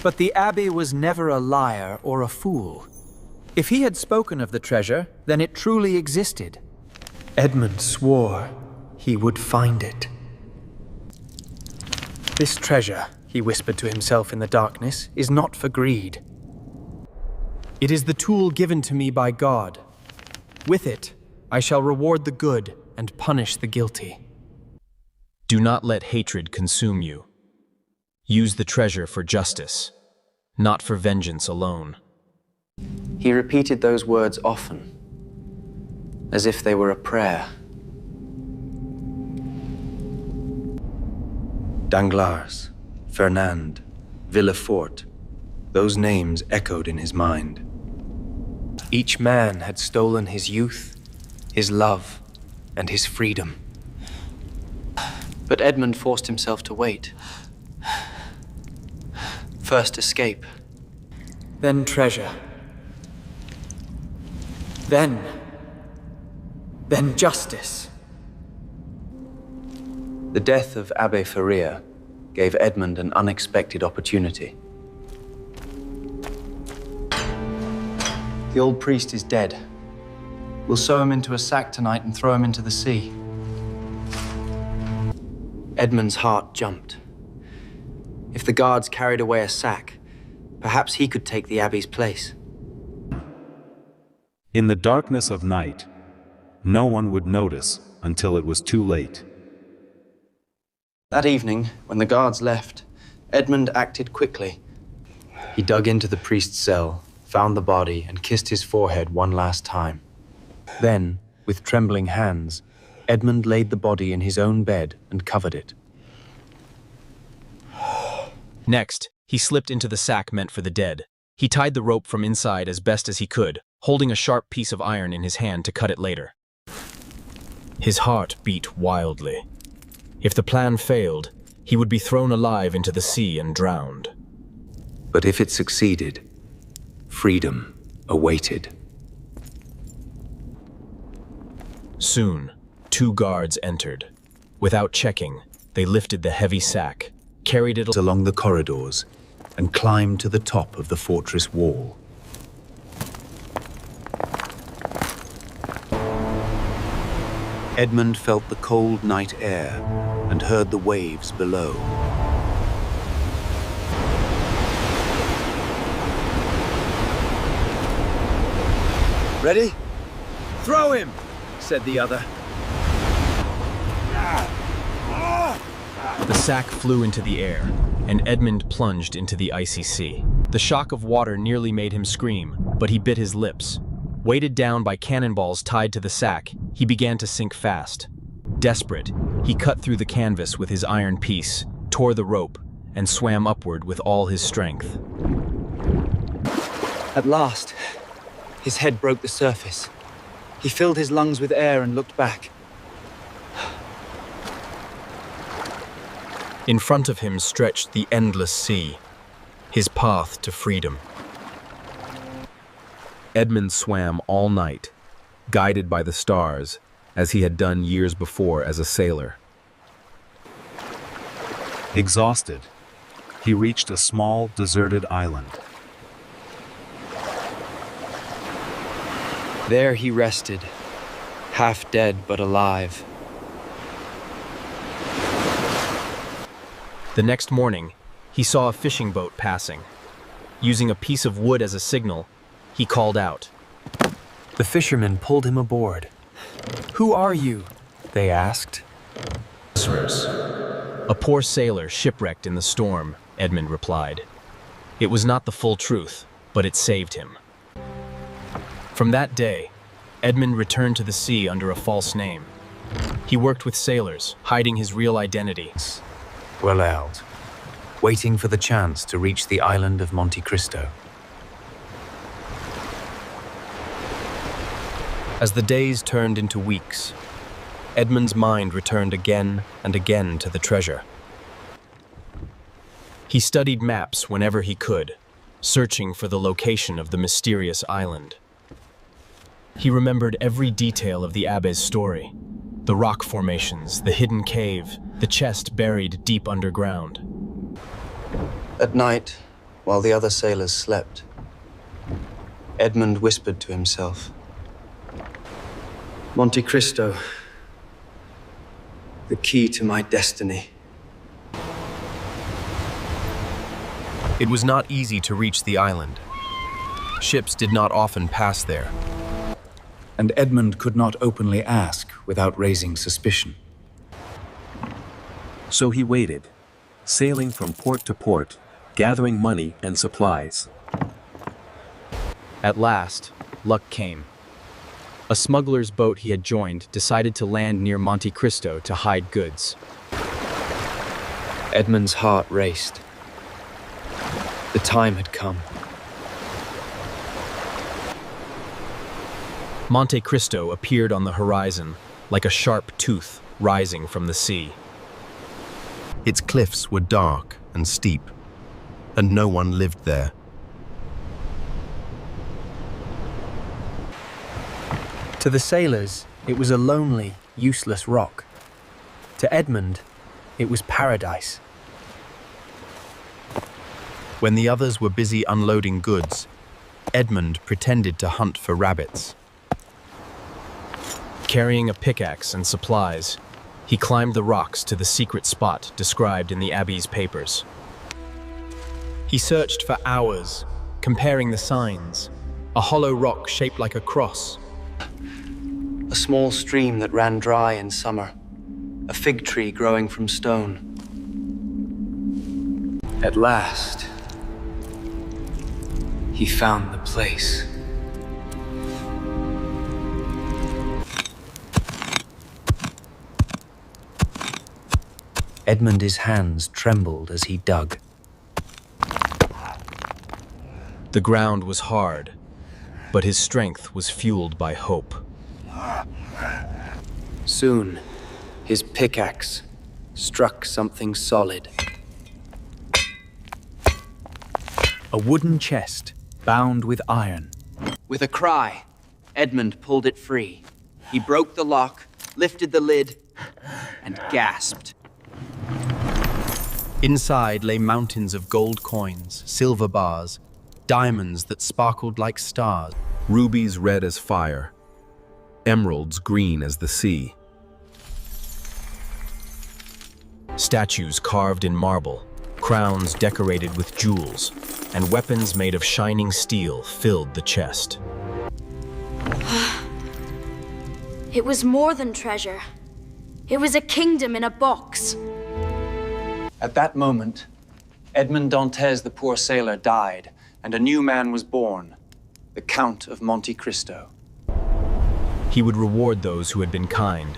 But the abbé was never a liar or a fool. If he had spoken of the treasure, then it truly existed. Edmond swore he would find it. This treasure, he whispered to himself in the darkness, is not for greed. It is the tool given to me by God. With it, I shall reward the good and punish the guilty. Do not let hatred consume you. Use the treasure for justice, not for vengeance alone. He repeated those words often, as if they were a prayer. Danglars, Fernand, Villefort, those names echoed in his mind. Each man had stolen his youth, his love, and his freedom. But Edmond forced himself to wait. First escape, then treasure, then justice. The death of Abbé Faria gave Edmond an unexpected opportunity. The old priest is dead. We'll sew him into a sack tonight and throw him into the sea. Edmond's heart jumped. If the guards carried away a sack, Perhaps he could take the Abbey's place. In the darkness of night, no one would notice until it was too late. That evening, when the guards left, Edmond acted quickly. He dug into the priest's cell, found the body, and kissed his forehead one last time. Then, with trembling hands, Edmond laid the body in his own bed and covered it. Next, he slipped into the sack meant for the dead. He tied the rope from inside as best as he could, holding a sharp piece of iron in his hand to cut it later. His heart beat wildly. If the plan failed, he would be thrown alive into the sea and drowned. But if it succeeded, freedom awaited. Soon, 2 guards entered. Without checking, they lifted the heavy sack, carried it along the corridors, and climbed to the top of the fortress wall. Edmond felt the cold night air and heard the waves below. Ready? Throw him, said the other. The sack flew into the air, and Edmond plunged into the icy sea. The shock of water nearly made him scream, but he bit his lips. Weighted down by cannonballs tied to the sack, he began to sink fast. Desperate, he cut through the canvas with his iron piece, tore the rope, and swam upward with all his strength. At last, his head broke the surface. He filled his lungs with air and looked back. In front of him stretched the endless sea, his path to freedom. Edmond swam all night, guided by the stars, as he had done years before as a sailor. Exhausted, he reached a small, deserted island. There he rested, half dead but alive. The next morning, he saw a fishing boat passing. Using a piece of wood as a signal, he called out. The fishermen pulled him aboard. "Who are you?" they asked. "A poor sailor shipwrecked in the storm," Edmond replied. It was not the full truth, but it saved him. From that day, Edmond returned to the sea under a false name. He worked with sailors, hiding his real identity. Well out, waiting for the chance to reach the island of Monte Cristo. As the days turned into weeks, Edmond's mind returned again and again to the treasure. He studied maps whenever he could, searching for the location of the mysterious island. He remembered every detail of the Abbé's story: the rock formations, the hidden cave, the chest buried deep underground. At night, while the other sailors slept, Edmond whispered to himself, "Monte Cristo, the key to my destiny." It was not easy to reach the island. Ships did not often pass there. And Edmond could not openly ask without raising suspicion. So he waited, sailing from port to port, gathering money and supplies. At last, luck came. A smuggler's boat he had joined decided to land near Monte Cristo to hide goods. Edmond's heart raced. The time had come. Monte Cristo appeared on the horizon, like a sharp tooth rising from the sea. Its cliffs were dark and steep, and no one lived there. To the sailors, it was a lonely, useless rock. To Edmond, it was paradise. When the others were busy unloading goods, Edmond pretended to hunt for rabbits. Carrying a pickaxe and supplies, he climbed the rocks to the secret spot described in the Abbey's papers. He searched for hours, comparing the signs. A hollow rock shaped like a cross. A small stream that ran dry in summer. A fig tree growing from stone. At last, he found the place. Edmond's hands trembled as he dug. The ground was hard, but his strength was fueled by hope. Soon, his pickaxe struck something solid. A wooden chest, bound with iron. With a cry, Edmond pulled it free. He broke the lock, lifted the lid, and gasped. Inside lay mountains of gold coins, silver bars, diamonds that sparkled like stars. Rubies red as fire, emeralds green as the sea. Statues carved in marble, crowns decorated with jewels, and weapons made of shining steel filled the chest. It was more than treasure. It was a kingdom in a box. At that moment, Edmond Dantès, the poor sailor, died, and a new man was born, the Count of Monte Cristo. He would reward those who had been kind,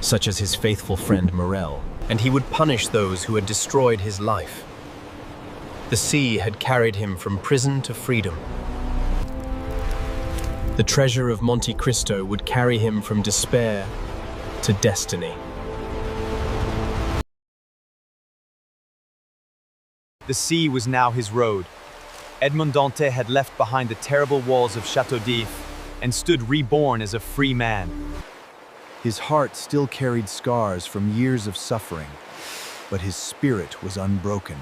such as his faithful friend Morel, and he would punish those who had destroyed his life. The sea had carried him from prison to freedom. The treasure of Monte Cristo would carry him from despair to destiny. The sea was now his road. Edmond Dantès had left behind the terrible walls of Château d'If and stood reborn as a free man. His heart still carried scars from years of suffering, but his spirit was unbroken.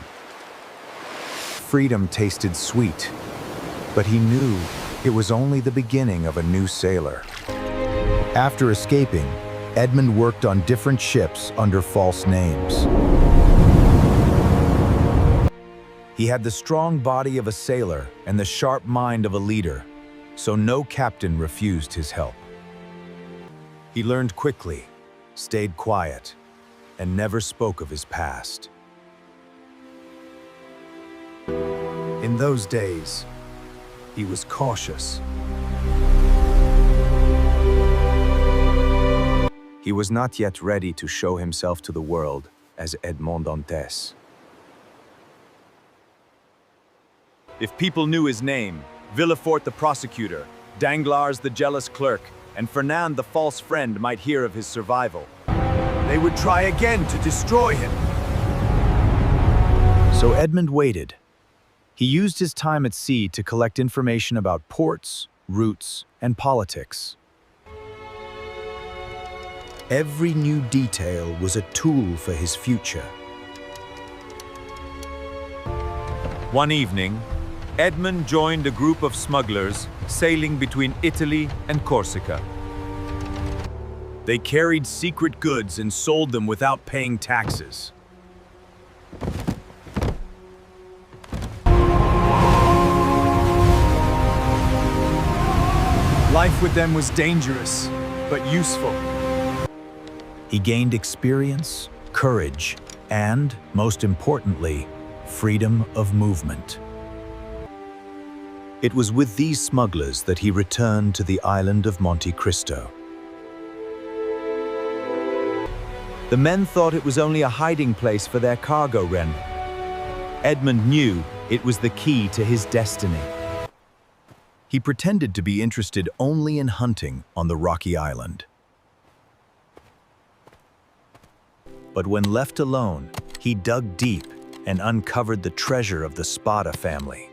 Freedom tasted sweet, but he knew it was only the beginning of a new sailor. After escaping, Edmond worked on different ships under false names. He had the strong body of a sailor and the sharp mind of a leader, so no captain refused his help. He learned quickly, stayed quiet, and never spoke of his past. In those days, he was cautious. He was not yet ready to show himself to the world as Edmond Dantès. If people knew his name, Villefort the prosecutor, Danglars the jealous clerk, and Fernand the false friend might hear of his survival, they would try again to destroy him. So Edmond waited. He used his time at sea to collect information about ports, routes, and politics. Every new detail was a tool for his future. One evening, Edmond joined a group of smugglers sailing between Italy and Corsica. They carried secret goods and sold them without paying taxes. Life with them was dangerous, but useful. He gained experience, courage, and, most importantly, freedom of movement. It was with these smugglers that he returned to the island of Monte Cristo. The men thought it was only a hiding place for their cargo remnant. Edmond knew it was the key to his destiny. He pretended to be interested only in hunting on the rocky island. But when left alone, he dug deep and uncovered the treasure of the Spada family.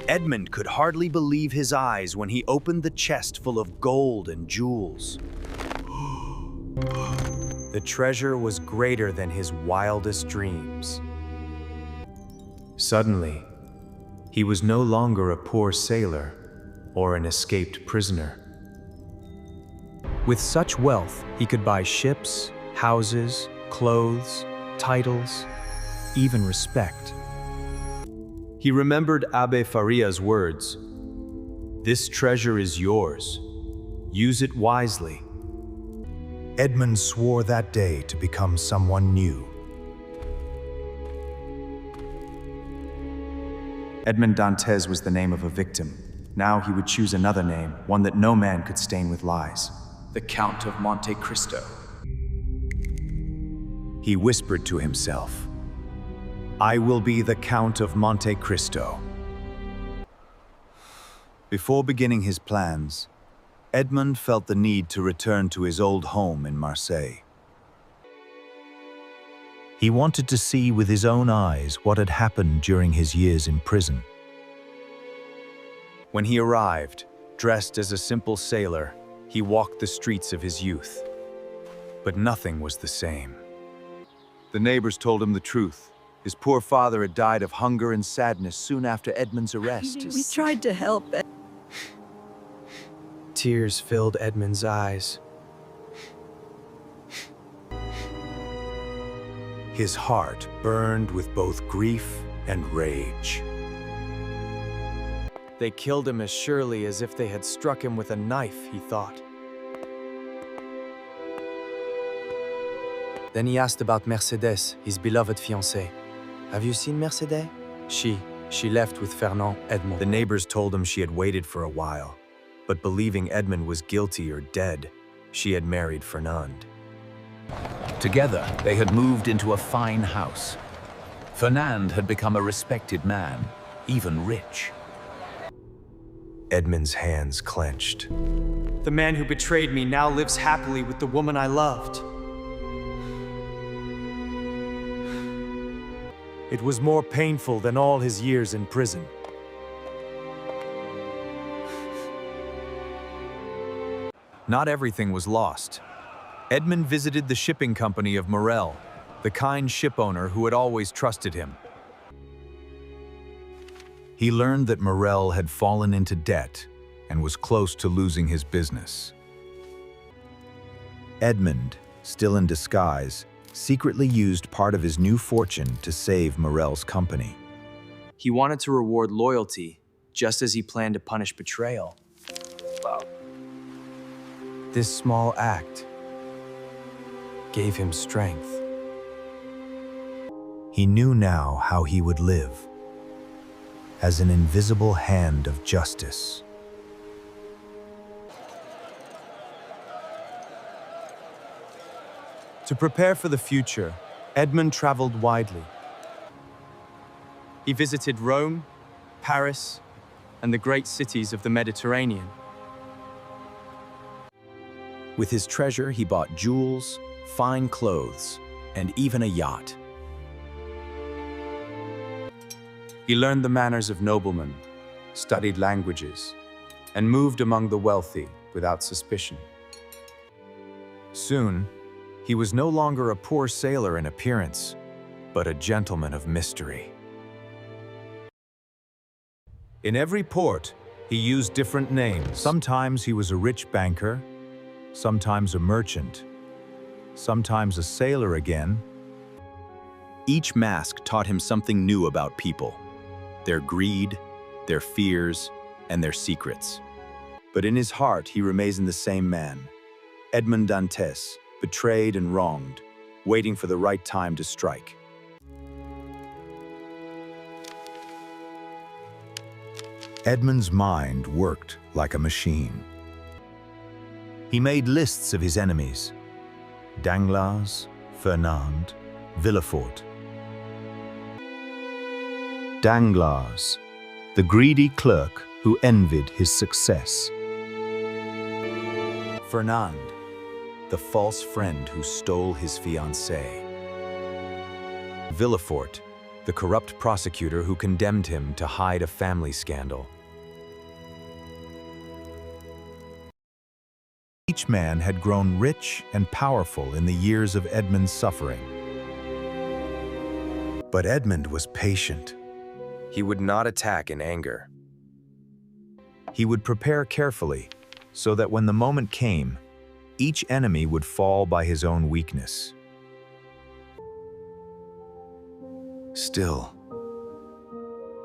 Edmond could hardly believe his eyes when he opened the chest full of gold and jewels. The treasure was greater than his wildest dreams. Suddenly, he was no longer a poor sailor or an escaped prisoner. With such wealth, he could buy ships, houses, clothes, titles, even respect. He remembered Abbe Faria's words, "This treasure is yours. Use it wisely." Edmond swore that day to become someone new. Edmond Dantès was the name of a victim. Now he would choose another name, one that no man could stain with lies. The Count of Monte Cristo. He whispered to himself, "I will be the Count of Monte Cristo." Before beginning his plans, Edmond felt the need to return to his old home in Marseille. He wanted to see with his own eyes what had happened during his years in prison. When he arrived, dressed as a simple sailor, he walked the streets of his youth. But nothing was the same. The neighbors told him the truth. His poor father had died of hunger and sadness soon after Edmond's arrest. We tried to help. Tears filled Edmond's eyes. His heart burned with both grief and rage. They killed him as surely as if they had struck him with a knife, he thought. Then he asked about Mercedes, his beloved fiancée. Have you seen Mercedes? She left with Fernand Edmond. The neighbors told him she had waited for a while, but believing Edmond was guilty or dead, she had married Fernand. Together, they had moved into a fine house. Fernand had become a respected man, even rich. Edmond's hands clenched. The man who betrayed me now lives happily with the woman I loved. It was more painful than all his years in prison. Not everything was lost. Edmond visited the shipping company of Morel, the kind shipowner who had always trusted him. He learned that Morel had fallen into debt and was close to losing his business. Edmond, still in disguise, secretly used part of his new fortune to save Morel's company. He wanted to reward loyalty, just as he planned to punish betrayal. This small act gave him strength. He knew now how he would live, as an invisible hand of justice. To prepare for the future, Edmond traveled widely. He visited Rome, Paris, and the great cities of the Mediterranean. With his treasure, he bought jewels, fine clothes, and even a yacht. He learned the manners of noblemen, studied languages, and moved among the wealthy without suspicion. Soon, he was no longer a poor sailor in appearance, but a gentleman of mystery. In every port, he used different names. Sometimes he was a rich banker, sometimes a merchant, sometimes a sailor again. Each mask taught him something new about people, their greed, their fears, and their secrets. But in his heart, he remains the same man, Edmond Dantès, betrayed and wronged, waiting for the right time to strike. Edmond's mind worked like a machine. He made lists of his enemies: Danglars, Fernand, Villefort. Danglars, the greedy clerk who envied his success. Fernand, the false friend who stole his fiancée. Villefort, the corrupt prosecutor who condemned him to hide a family scandal. Each man had grown rich and powerful in the years of Edmond's suffering. But Edmond was patient. He would not attack in anger. He would prepare carefully, so that when the moment came, each enemy would fall by his own weakness. Still,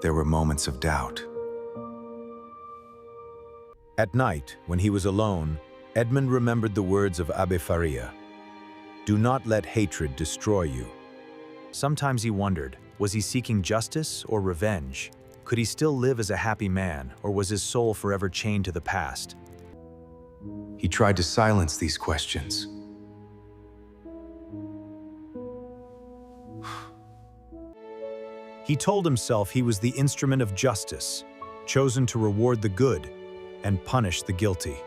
there were moments of doubt. At night, when he was alone, Edmond remembered the words of Abbe Faria. "Do not let hatred destroy you." Sometimes he wondered, was he seeking justice or revenge? Could he still live as a happy man, or was his soul forever chained to the past? He tried to silence these questions. He told himself he was the instrument of justice, chosen to reward the good and punish the guilty.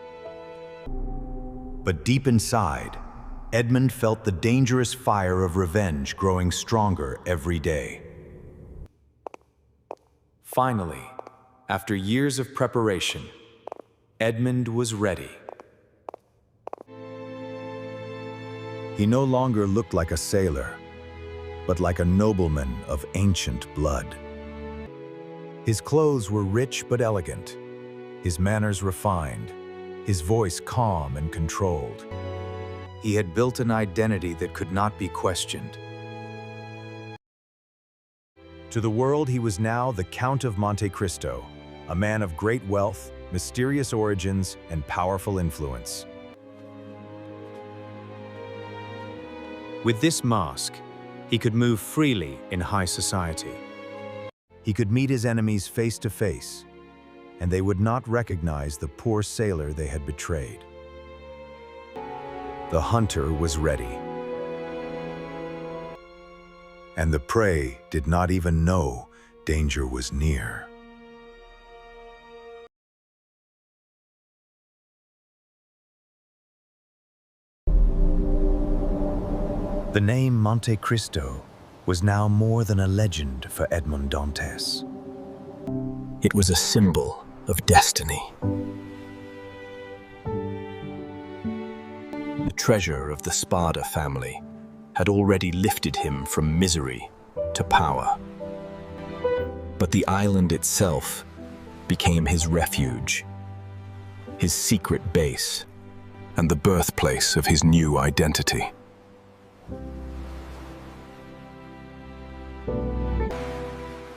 But deep inside, Edmond felt the dangerous fire of revenge growing stronger every day. Finally, after years of preparation, Edmond was ready. He no longer looked like a sailor, but like a nobleman of ancient blood. His clothes were rich but elegant, his manners refined, his voice calm and controlled. He had built an identity that could not be questioned. To the world, he was now the Count of Monte Cristo, a man of great wealth, mysterious origins, and powerful influence. With this mask, he could move freely in high society. He could meet his enemies face to face, and they would not recognize the poor sailor they had betrayed. The hunter was ready, and the prey did not even know danger was near. The name Monte Cristo was now more than a legend for Edmond Dantès. It was a symbol of destiny. The treasure of the Spada family had already lifted him from misery to power. But the island itself became his refuge, his secret base, and the birthplace of his new identity.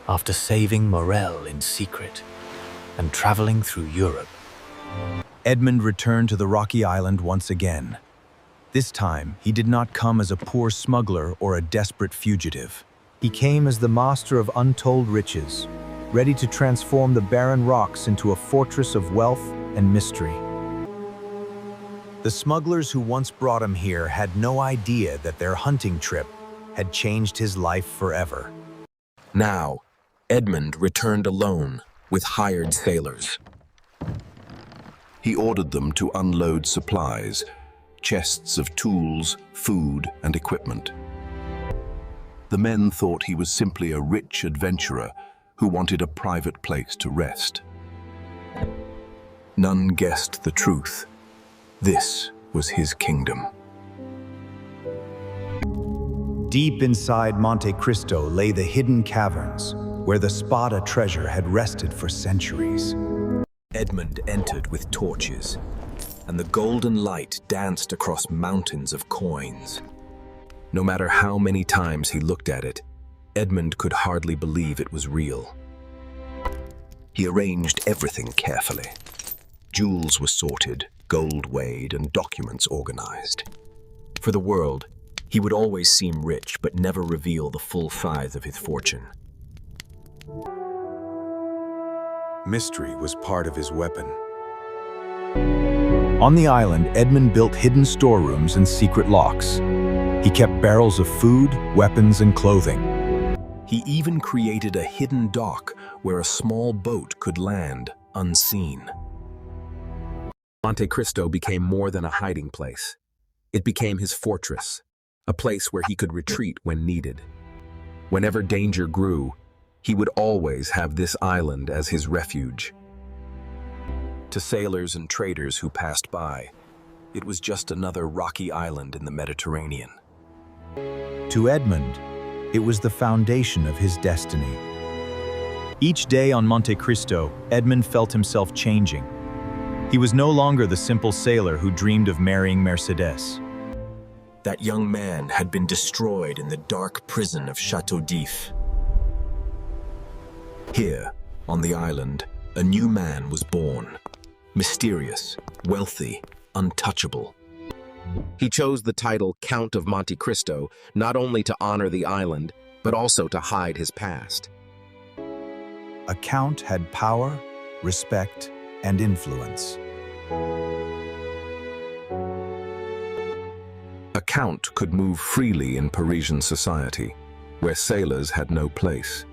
After saving Morel in secret and traveling through Europe, Edmond returned to the rocky island once again. This time, he did not come as a poor smuggler or a desperate fugitive. He came as the master of untold riches, ready to transform the barren rocks into a fortress of wealth and mystery. The smugglers who once brought him here had no idea that their hunting trip had changed his life forever. Now, Edmond returned alone with hired sailors. He ordered them to unload supplies, chests of tools, food, and equipment. The men thought he was simply a rich adventurer who wanted a private place to rest. None guessed the truth. This was his kingdom. Deep inside Monte Cristo lay the hidden caverns, where the Spada treasure had rested for centuries. Edmond entered with torches, and the golden light danced across mountains of coins. No matter how many times he looked at it, Edmond could hardly believe it was real. He arranged everything carefully. Jewels were sorted, gold weighed, and documents organized. For the world, he would always seem rich but never reveal the full size of his fortune. Mystery was part of his weapon. On the island, Edmond built hidden storerooms and secret locks. He kept barrels of food, weapons, and clothing. He even created a hidden dock where a small boat could land unseen. Monte Cristo became more than a hiding place. It became his fortress, a place where he could retreat when needed. Whenever danger grew, he would always have this island as his refuge. To sailors and traders who passed by, it was just another rocky island in the Mediterranean. To Edmond, it was the foundation of his destiny. Each day on Monte Cristo, Edmond felt himself changing. He was no longer the simple sailor who dreamed of marrying Mercedes. That young man had been destroyed in the dark prison of Château d'If. Here, on the island, a new man was born. Mysterious, wealthy, untouchable. He chose the title Count of Monte Cristo not only to honor the island, but also to hide his past. A count had power, respect, and influence. A count could move freely in Parisian society, where sailors had no place.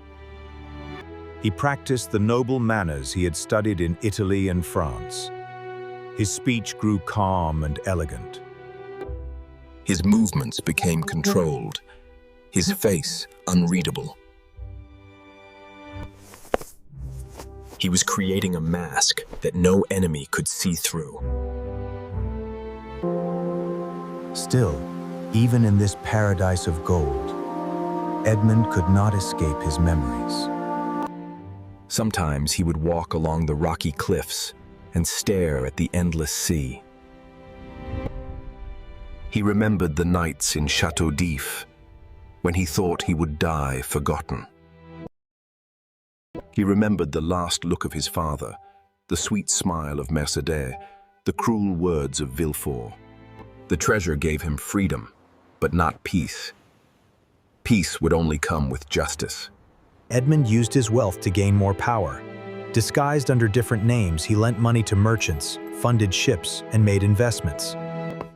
He practiced the noble manners he had studied in Italy and France. His speech grew calm and elegant. His movements became controlled, his face unreadable. He was creating a mask that no enemy could see through. Still, even in this paradise of gold, Edmond could not escape his memories. Sometimes he would walk along the rocky cliffs and stare at the endless sea. He remembered the nights in Chateau d'If, when he thought he would die forgotten. He remembered the last look of his father, the sweet smile of Mercédès, the cruel words of Villefort. The treasure gave him freedom, but not peace. Peace would only come with justice. Edmond used his wealth to gain more power. Disguised under different names, he lent money to merchants, funded ships, and made investments.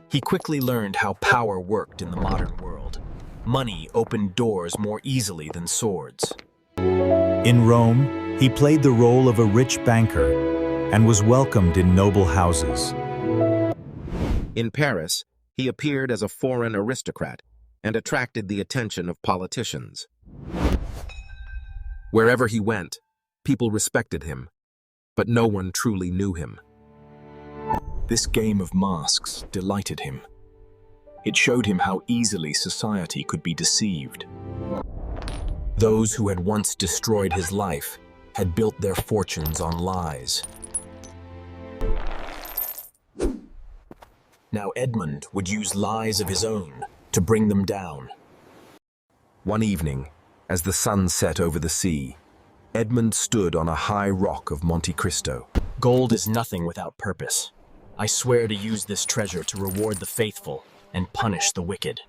He quickly learned how power worked in the modern world. Money opened doors more easily than swords. In Rome, he played the role of a rich banker and was welcomed in noble houses. In Paris, he appeared as a foreign aristocrat and attracted the attention of politicians. Wherever he went, people respected him, but no one truly knew him. This game of masks delighted him. It showed him how easily society could be deceived. Those who had once destroyed his life had built their fortunes on lies. Now Edmond would use lies of his own to bring them down. One evening, as the sun set over the sea, Edmond stood on a high rock of Monte Cristo. Gold is nothing without purpose. I swear to use this treasure to reward the faithful and punish the wicked.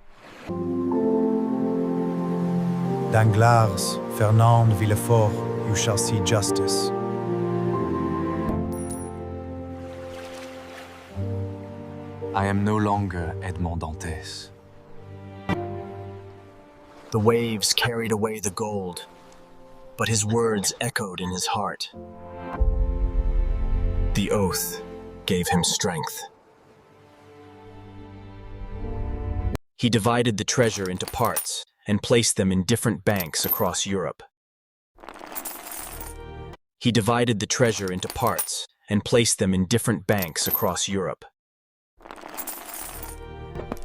Danglars, Fernand, Villefort, you shall see justice. I am no longer Edmond Dantès. The waves carried away the gold, but his words echoed in his heart. The oath gave him strength. He divided the treasure into parts and placed them in different banks across Europe. He divided the treasure into parts and placed them in different banks across Europe.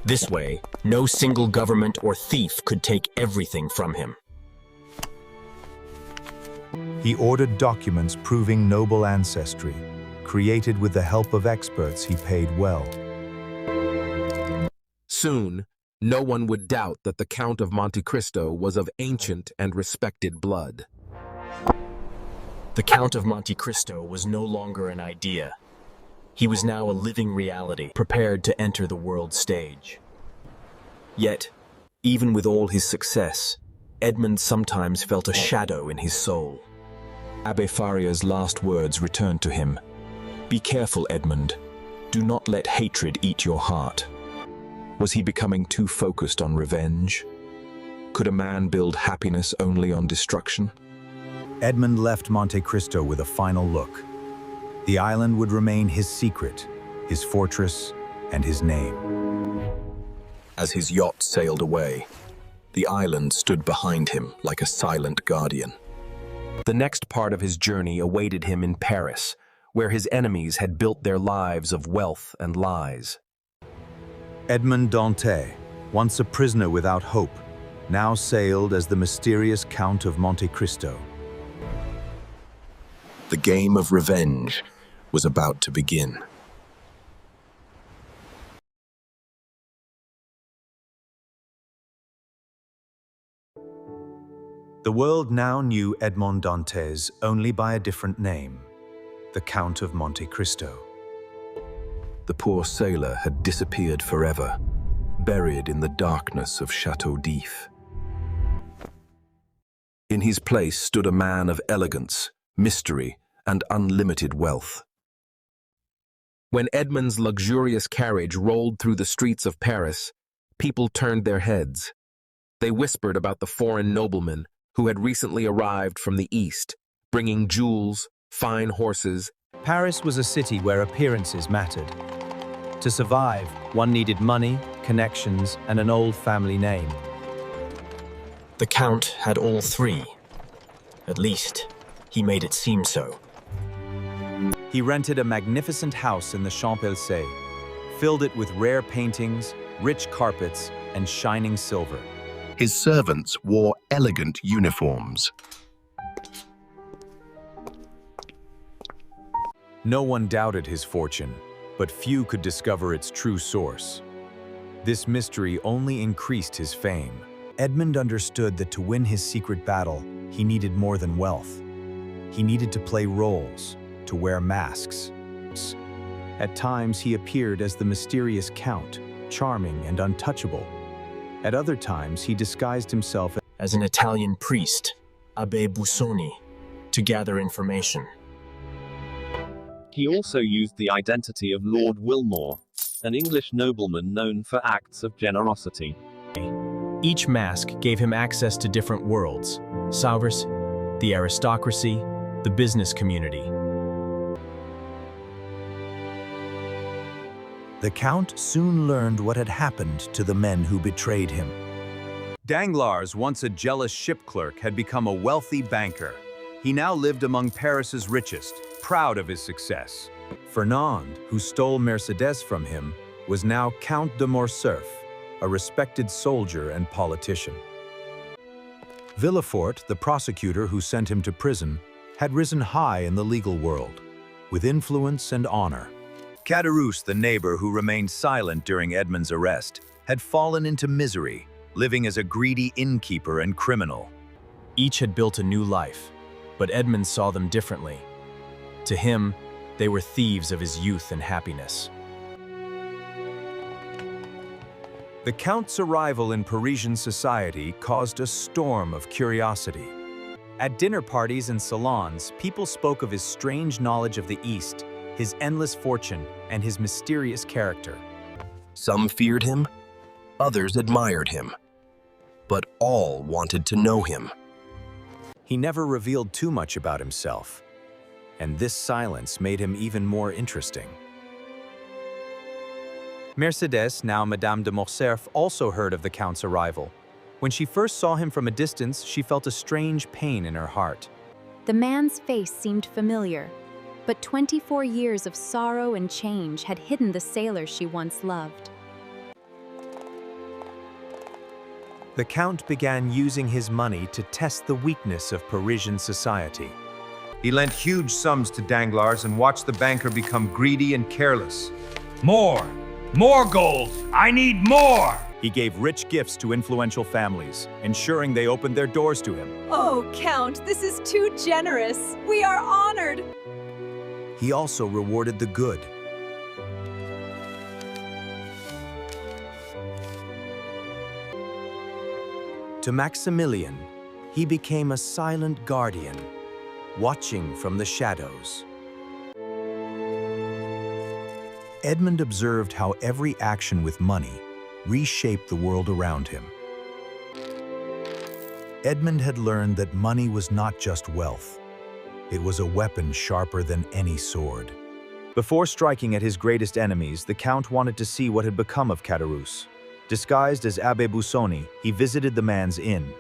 This way, no single government or thief could take everything from him. He ordered documents proving noble ancestry, created with the help of experts he paid well. Soon, no one would doubt that the Count of Monte Cristo was of ancient and respected blood. The Count of Monte Cristo was no longer an idea. He was now a living reality, prepared to enter the world stage. Yet, even with all his success, Edmond sometimes felt a shadow in his soul. Abbé Faria's last words returned to him. Be careful, Edmond. Do not let hatred eat your heart. Was he becoming too focused on revenge? Could a man build happiness only on destruction? Edmond left Monte Cristo with a final look. The island would remain his secret, his fortress, and his name. As his yacht sailed away, the island stood behind him like a silent guardian. The next part of his journey awaited him in Paris, where his enemies had built their lives of wealth and lies. Edmond Dantès, once a prisoner without hope, now sailed as the mysterious Count of Monte Cristo. The game of revenge was about to begin. The world now knew Edmond Dantès only by a different name, the Count of Monte Cristo. The poor sailor had disappeared forever, buried in the darkness of Chateau d'If. In his place stood a man of elegance, mystery, and unlimited wealth. When Edmond's luxurious carriage rolled through the streets of Paris, people turned their heads. They whispered about the foreign nobleman who had recently arrived from the East, bringing jewels, fine horses. Paris was a city where appearances mattered. To survive, one needed money, connections, and an old family name. The Count had all three. At least, he made it seem so. He rented a magnificent house in the Champs-Élysées, filled it with rare paintings, rich carpets, and shining silver. His servants wore elegant uniforms. No one doubted his fortune, but few could discover its true source. This mystery only increased his fame. Edmond understood that to win his secret battle, he needed more than wealth. He needed to play roles, to wear masks. At times, he appeared as the mysterious Count, charming and untouchable. At other times, he disguised himself as an Italian priest, Abbé Busoni, to gather information. He also used the identity of Lord Wilmore, an English nobleman known for acts of generosity. Each mask gave him access to different worlds: Sauvers, the aristocracy, the business community. The Count soon learned what had happened to the men who betrayed him. Danglars, once a jealous ship clerk, had become a wealthy banker. He now lived among Paris's richest, proud of his success. Fernand, who stole Mercedes from him, was now Count de Morcerf, a respected soldier and politician. Villefort, the prosecutor who sent him to prison, had risen high in the legal world, with influence and honor. Caderousse, the neighbor who remained silent during Edmond's arrest, had fallen into misery, living as a greedy innkeeper and criminal. Each had built a new life, but Edmond saw them differently. To him, they were thieves of his youth and happiness. The Count's arrival in Parisian society caused a storm of curiosity. At dinner parties and salons, people spoke of his strange knowledge of the East, his endless fortune, and his mysterious character. Some feared him, others admired him, but all wanted to know him. He never revealed too much about himself, and this silence made him even more interesting. Mercedes, now Madame de Morcerf, also heard of the Count's arrival. When she first saw him from a distance, she felt a strange pain in her heart. The man's face seemed familiar, but 24 years of sorrow and change had hidden the sailor she once loved. The Count began using his money to test the weakness of Parisian society. He lent huge sums to Danglars and watched the banker become greedy and careless. More! More gold! I need more! He gave rich gifts to influential families, ensuring they opened their doors to him. Oh, Count, this is too generous. We are honored. He also rewarded the good. To Maximilian, he became a silent guardian, watching from the shadows. Edmond observed how every action with money reshaped the world around him. Edmond had learned that money was not just wealth. It was a weapon sharper than any sword. Before striking at his greatest enemies, the Count wanted to see what had become of Caderousse. Disguised as Abbé Busoni, he visited the man's inn.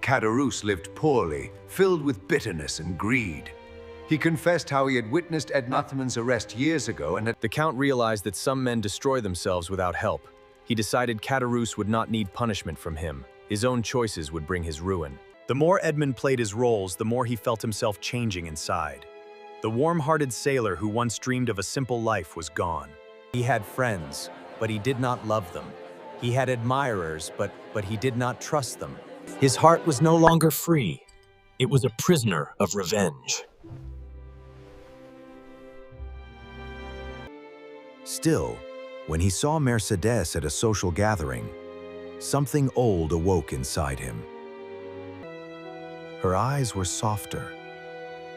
Caderousse lived poorly, filled with bitterness and greed. He confessed how he had witnessed Edmond's arrest years ago and had... The Count realized that some men destroy themselves without help. He decided Caderousse would not need punishment from him. His own choices would bring his ruin. The more Edmond played his roles, the more he felt himself changing inside. The warm-hearted sailor who once dreamed of a simple life was gone. He had friends, but he did not love them. He had admirers, but he did not trust them. His heart was no longer free. It was a prisoner of revenge. Still, when he saw Mercedes at a social gathering, something old awoke inside him. Her eyes were softer,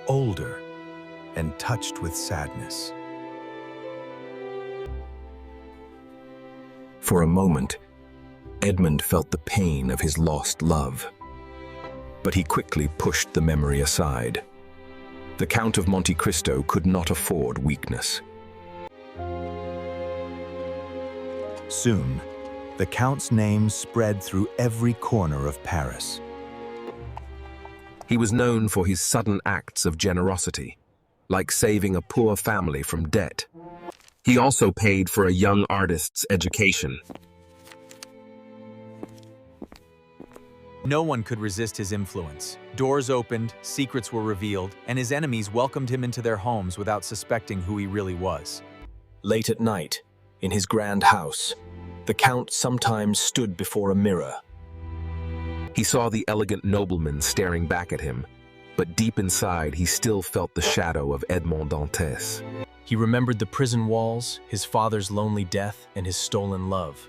older, and touched with sadness. For a moment, Edmond felt the pain of his lost love. But he quickly pushed the memory aside. The Count of Monte Cristo could not afford weakness. Soon, the Count's name spread through every corner of Paris. He was known for his sudden acts of generosity, like saving a poor family from debt. He also paid for a young artist's education. No one could resist his influence. Doors opened, secrets were revealed, and his enemies welcomed him into their homes without suspecting who he really was. Late at night, in his grand house, the Count sometimes stood before a mirror. He saw the elegant nobleman staring back at him, but deep inside he still felt the shadow of Edmond Dantès. He remembered the prison walls, his father's lonely death, and his stolen love.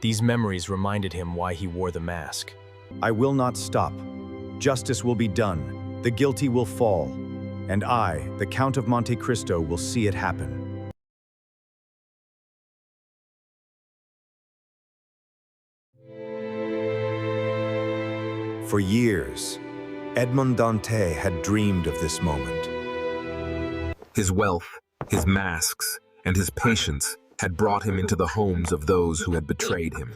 These memories reminded him why he wore the mask. I will not stop. Justice will be done. The guilty will fall. And I, the Count of Monte Cristo, will see it happen. For years, Edmond Dantès had dreamed of this moment. His wealth, his masks, and his patience had brought him into the homes of those who had betrayed him.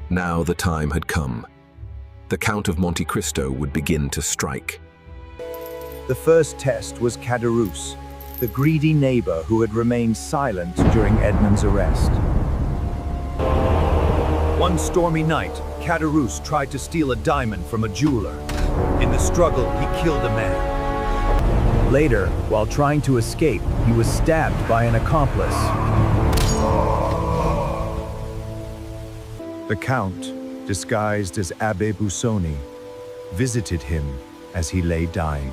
Now the time had come. The Count of Monte Cristo would begin to strike. The first test was Caderousse, the greedy neighbor who had remained silent during Edmond's arrest. One stormy night, Caderousse tried to steal a diamond from a jeweler. In the struggle, he killed a man. Later, while trying to escape, he was stabbed by an accomplice. The Count, disguised as Abbé Busoni, visited him as he lay dying.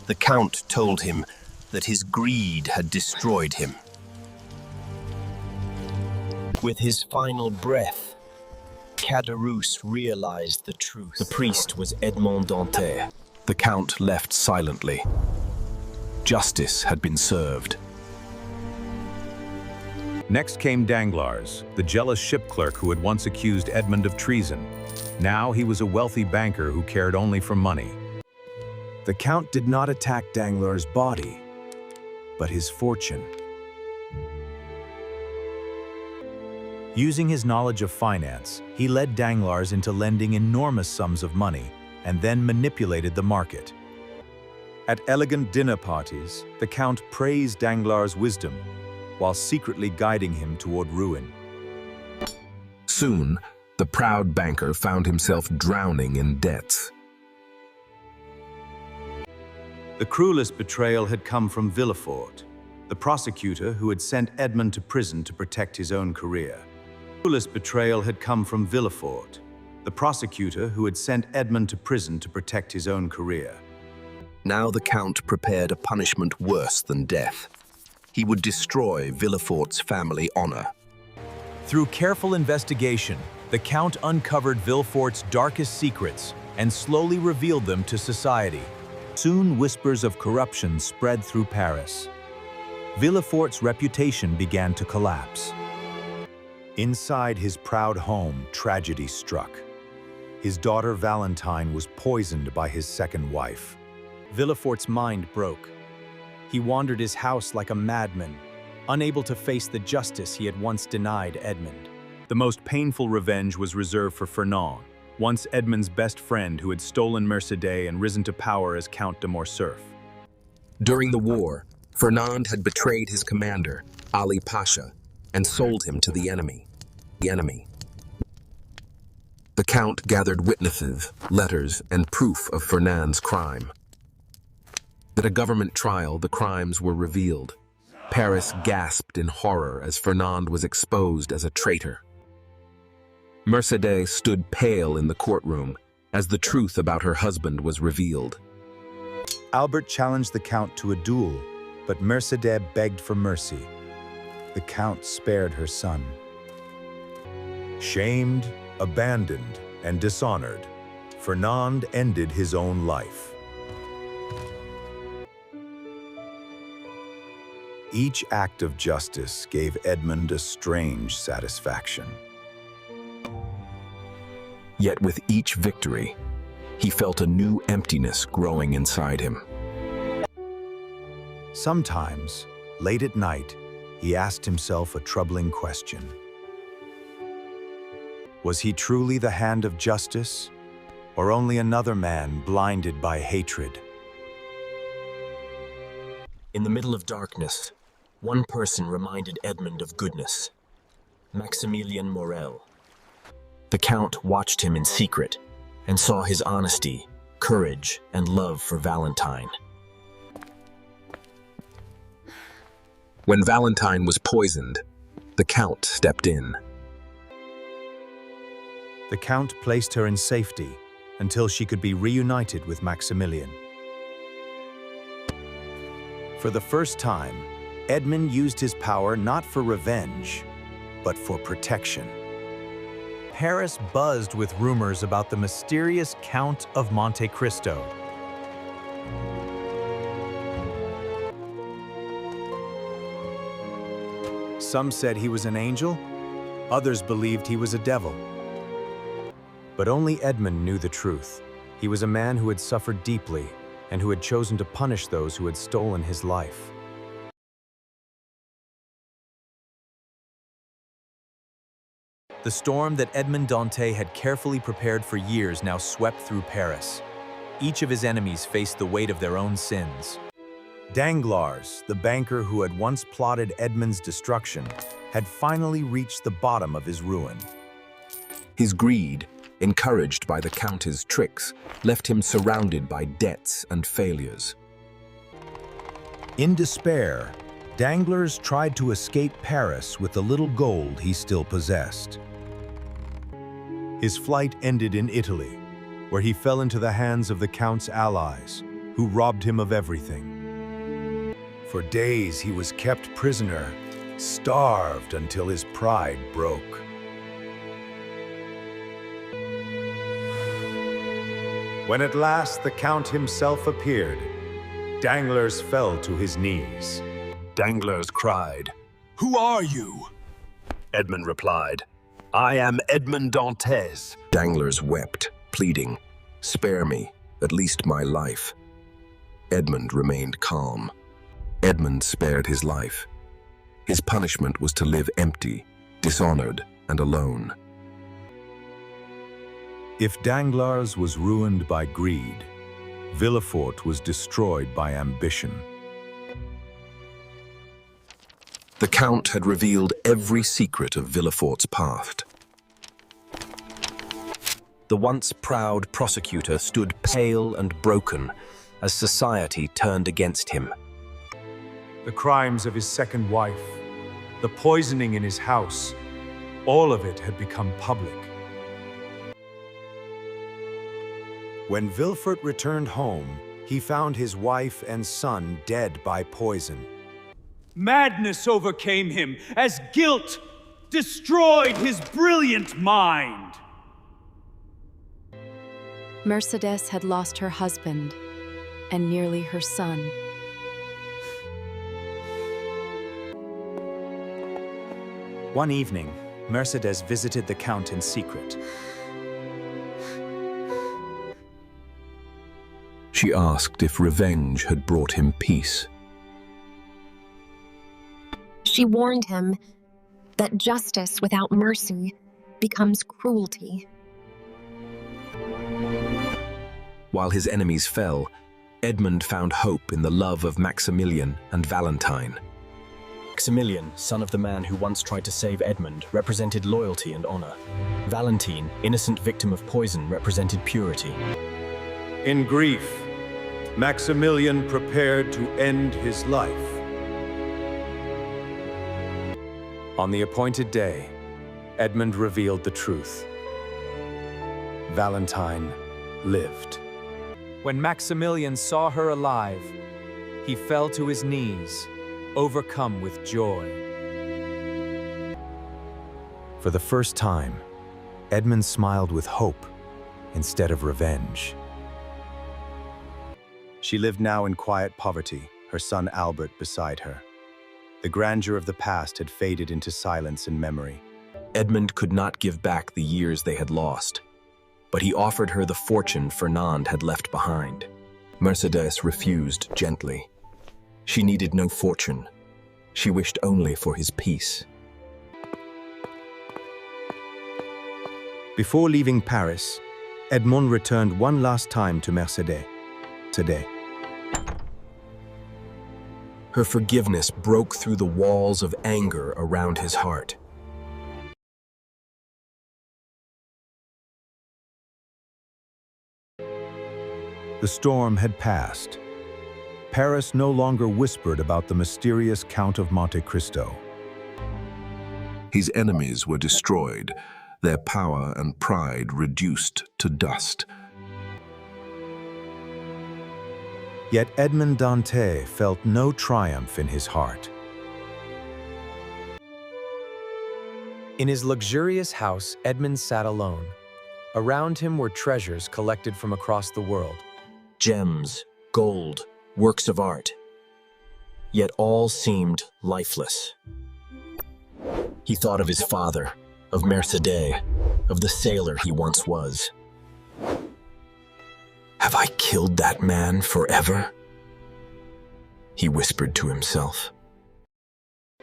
The Count told him that his greed had destroyed him. With his final breath, Caderousse realized the truth. The priest was Edmond Dantès. The Count left silently. Justice had been served. Next came Danglars, the jealous ship clerk who had once accused Edmond of treason. Now he was a wealthy banker who cared only for money. The Count did not attack Danglars' body, but his fortune. Using his knowledge of finance, he led Danglars into lending enormous sums of money and then manipulated the market. At elegant dinner parties, the Count praised Danglars' wisdom while secretly guiding him toward ruin. Soon, the proud banker found himself drowning in debts. The cruelest betrayal had come from Villefort, the prosecutor who had sent Edmond to prison to protect his own career. The cruelest betrayal had come from Villefort, the prosecutor who had sent Edmond to prison to protect his own career. Now the Count prepared a punishment worse than death. He would destroy Villefort's family honor. Through careful investigation, the Count uncovered Villefort's darkest secrets and slowly revealed them to society. Soon whispers of corruption spread through Paris. Villefort's reputation began to collapse. Inside his proud home, tragedy struck. His daughter Valentine was poisoned by his second wife. Villefort's mind broke. He wandered his house like a madman, unable to face the justice he had once denied Edmond. The most painful revenge was reserved for Fernand, once Edmond's best friend who had stolen Mercedes and risen to power as Count de Morcerf. During the war, Fernand had betrayed his commander, Ali Pasha, and sold him to the enemy. The Count gathered witnesses, letters, and proof of Fernand's crime. At a government trial, the crimes were revealed. Paris gasped in horror as Fernand was exposed as a traitor. Mercedes stood pale in the courtroom as the truth about her husband was revealed. Albert challenged the Count to a duel, but Mercedes begged for mercy. The Count spared her son. Shamed, abandoned, and dishonored, Fernand ended his own life. Each act of justice gave Edmond a strange satisfaction. Yet with each victory, he felt a new emptiness growing inside him. Sometimes, late at night, he asked himself a troubling question. Was he truly the hand of justice, or only another man blinded by hatred? In the middle of darkness, one person reminded Edmond of goodness: Maximilien Morel. The Count watched him in secret and saw his honesty, courage, and love for Valentine. When Valentine was poisoned, the Count stepped in. The Count placed her in safety until she could be reunited with Maximilien. For the first time, Edmond used his power not for revenge, but for protection. Paris buzzed with rumors about the mysterious Count of Monte Cristo. Some said he was an angel, others believed he was a devil. But only Edmond knew the truth. He was a man who had suffered deeply and who had chosen to punish those who had stolen his life. The storm that Edmond Dantès had carefully prepared for years now swept through Paris. Each of his enemies faced the weight of their own sins. Danglars, the banker who had once plotted Edmond's destruction, had finally reached the bottom of his ruin. His greed, encouraged by the Count's tricks, left him surrounded by debts and failures. In despair, Danglars tried to escape Paris with the little gold he still possessed. His flight ended in Italy, where he fell into the hands of the Count's allies, who robbed him of everything. For days he was kept prisoner, starved until his pride broke. When at last the Count himself appeared, Danglars fell to his knees. Danglars cried, "Who are you?" Edmond replied, "I am Edmond Dantès." Danglars wept, pleading, "Spare me, at least my life." Edmond remained calm. Edmond spared his life. His punishment was to live empty, dishonored, and alone. If Danglars was ruined by greed, Villefort was destroyed by ambition. The Count had revealed every secret of Villefort's past. The once proud prosecutor stood pale and broken as society turned against him. The crimes of his second wife, the poisoning in his house, all of it had become public. When Villefort returned home, he found his wife and son dead by poison. Madness overcame him as guilt destroyed his brilliant mind. Mercedes had lost her husband and nearly her son. One evening, Mercedes visited the Count in secret. She asked if revenge had brought him peace. She warned him that justice without mercy becomes cruelty. While his enemies fell, Edmond found hope in the love of Maximilien and Valentine. Maximilien, son of the man who once tried to save Edmond, represented loyalty and honor. Valentine, innocent victim of poison, represented purity. In grief, Maximilien prepared to end his life. On the appointed day, Edmond revealed the truth. Valentine lived. When Maximilian saw her alive, he fell to his knees, overcome with joy. For the first time, Edmond smiled with hope instead of revenge. She lived now in quiet poverty, her son Albert beside her. The grandeur of the past had faded into silence and memory. Edmond could not give back the years they had lost, but he offered her the fortune Fernand had left behind. Mercedes refused gently. She needed no fortune. She wished only for his peace. Before leaving Paris, Edmond returned one last time to Mercedes. Today. Her forgiveness broke through the walls of anger around his heart. The storm had passed. Paris no longer whispered about the mysterious Count of Monte Cristo. His enemies were destroyed, their power and pride reduced to dust. Yet Edmond Dantès felt no triumph in his heart. In his luxurious house, Edmond sat alone. Around him were treasures collected from across the world. Gems, gold, works of art. Yet all seemed lifeless. He thought of his father, of Mercedes, of the sailor he once was. Have I killed that man forever? He whispered to himself.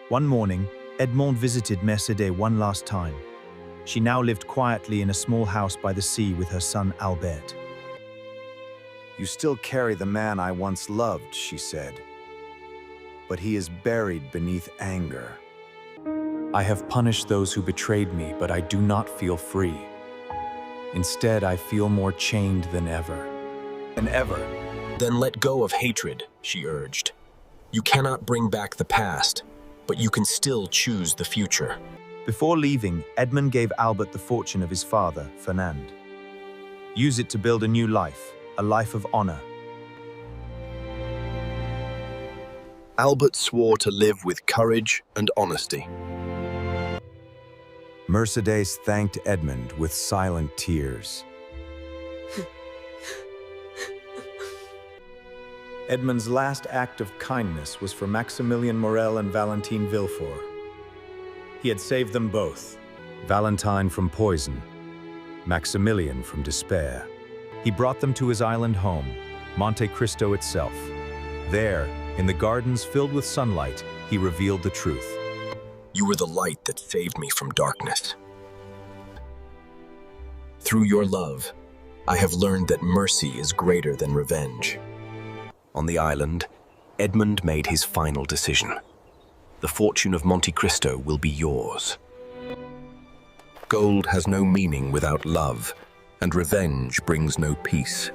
One morning, Edmond visited Mercedes one last time. She now lived quietly in a small house by the sea with her son Albert. "You still carry the man I once loved," she said. "But he is buried beneath anger." I have punished those who betrayed me, but I do not feel free. Instead, I feel more chained than ever. Then let go of hatred, she urged. You cannot bring back the past, but you can still choose the future. Before leaving, Edmond gave Albert the fortune of his father, Fernand. Use it to build a new life, a life of honor. Albert swore to live with courage and honesty. Mercedes thanked Edmond with silent tears. Edmond's last act of kindness was for Maximilien Morel and Valentine Villefort. He had saved them both, Valentine from poison, Maximilien from despair. He brought them to his island home, Monte Cristo itself. There, in the gardens filled with sunlight, he revealed the truth. You were the light that saved me from darkness. Through your love, I have learned that mercy is greater than revenge. On the island, Edmond made his final decision. The fortune of Monte Cristo will be yours. Gold has no meaning without love, and revenge brings no peace.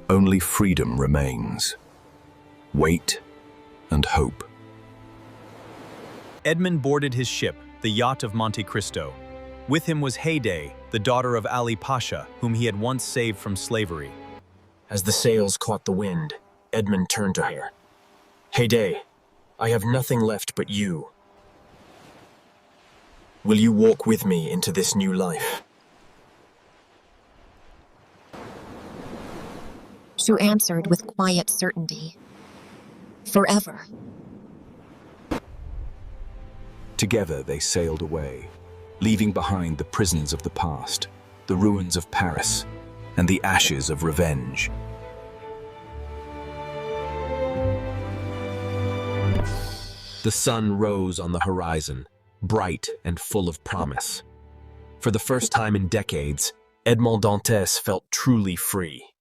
Only freedom remains. Wait and hope. Edmond boarded his ship, the yacht of Monte Cristo. With him was Heyday, the daughter of Ali Pasha, whom he had once saved from slavery. As the sails caught the wind, Edmond turned to her. Heyday, I have nothing left but you. Will you walk with me into this new life? She answered with quiet certainty. Forever. Together they sailed away, leaving behind the prisons of the past, the ruins of Paris, and the ashes of revenge. The sun rose on the horizon, bright and full of promise. For the first time in decades, Edmond Dantès felt truly free.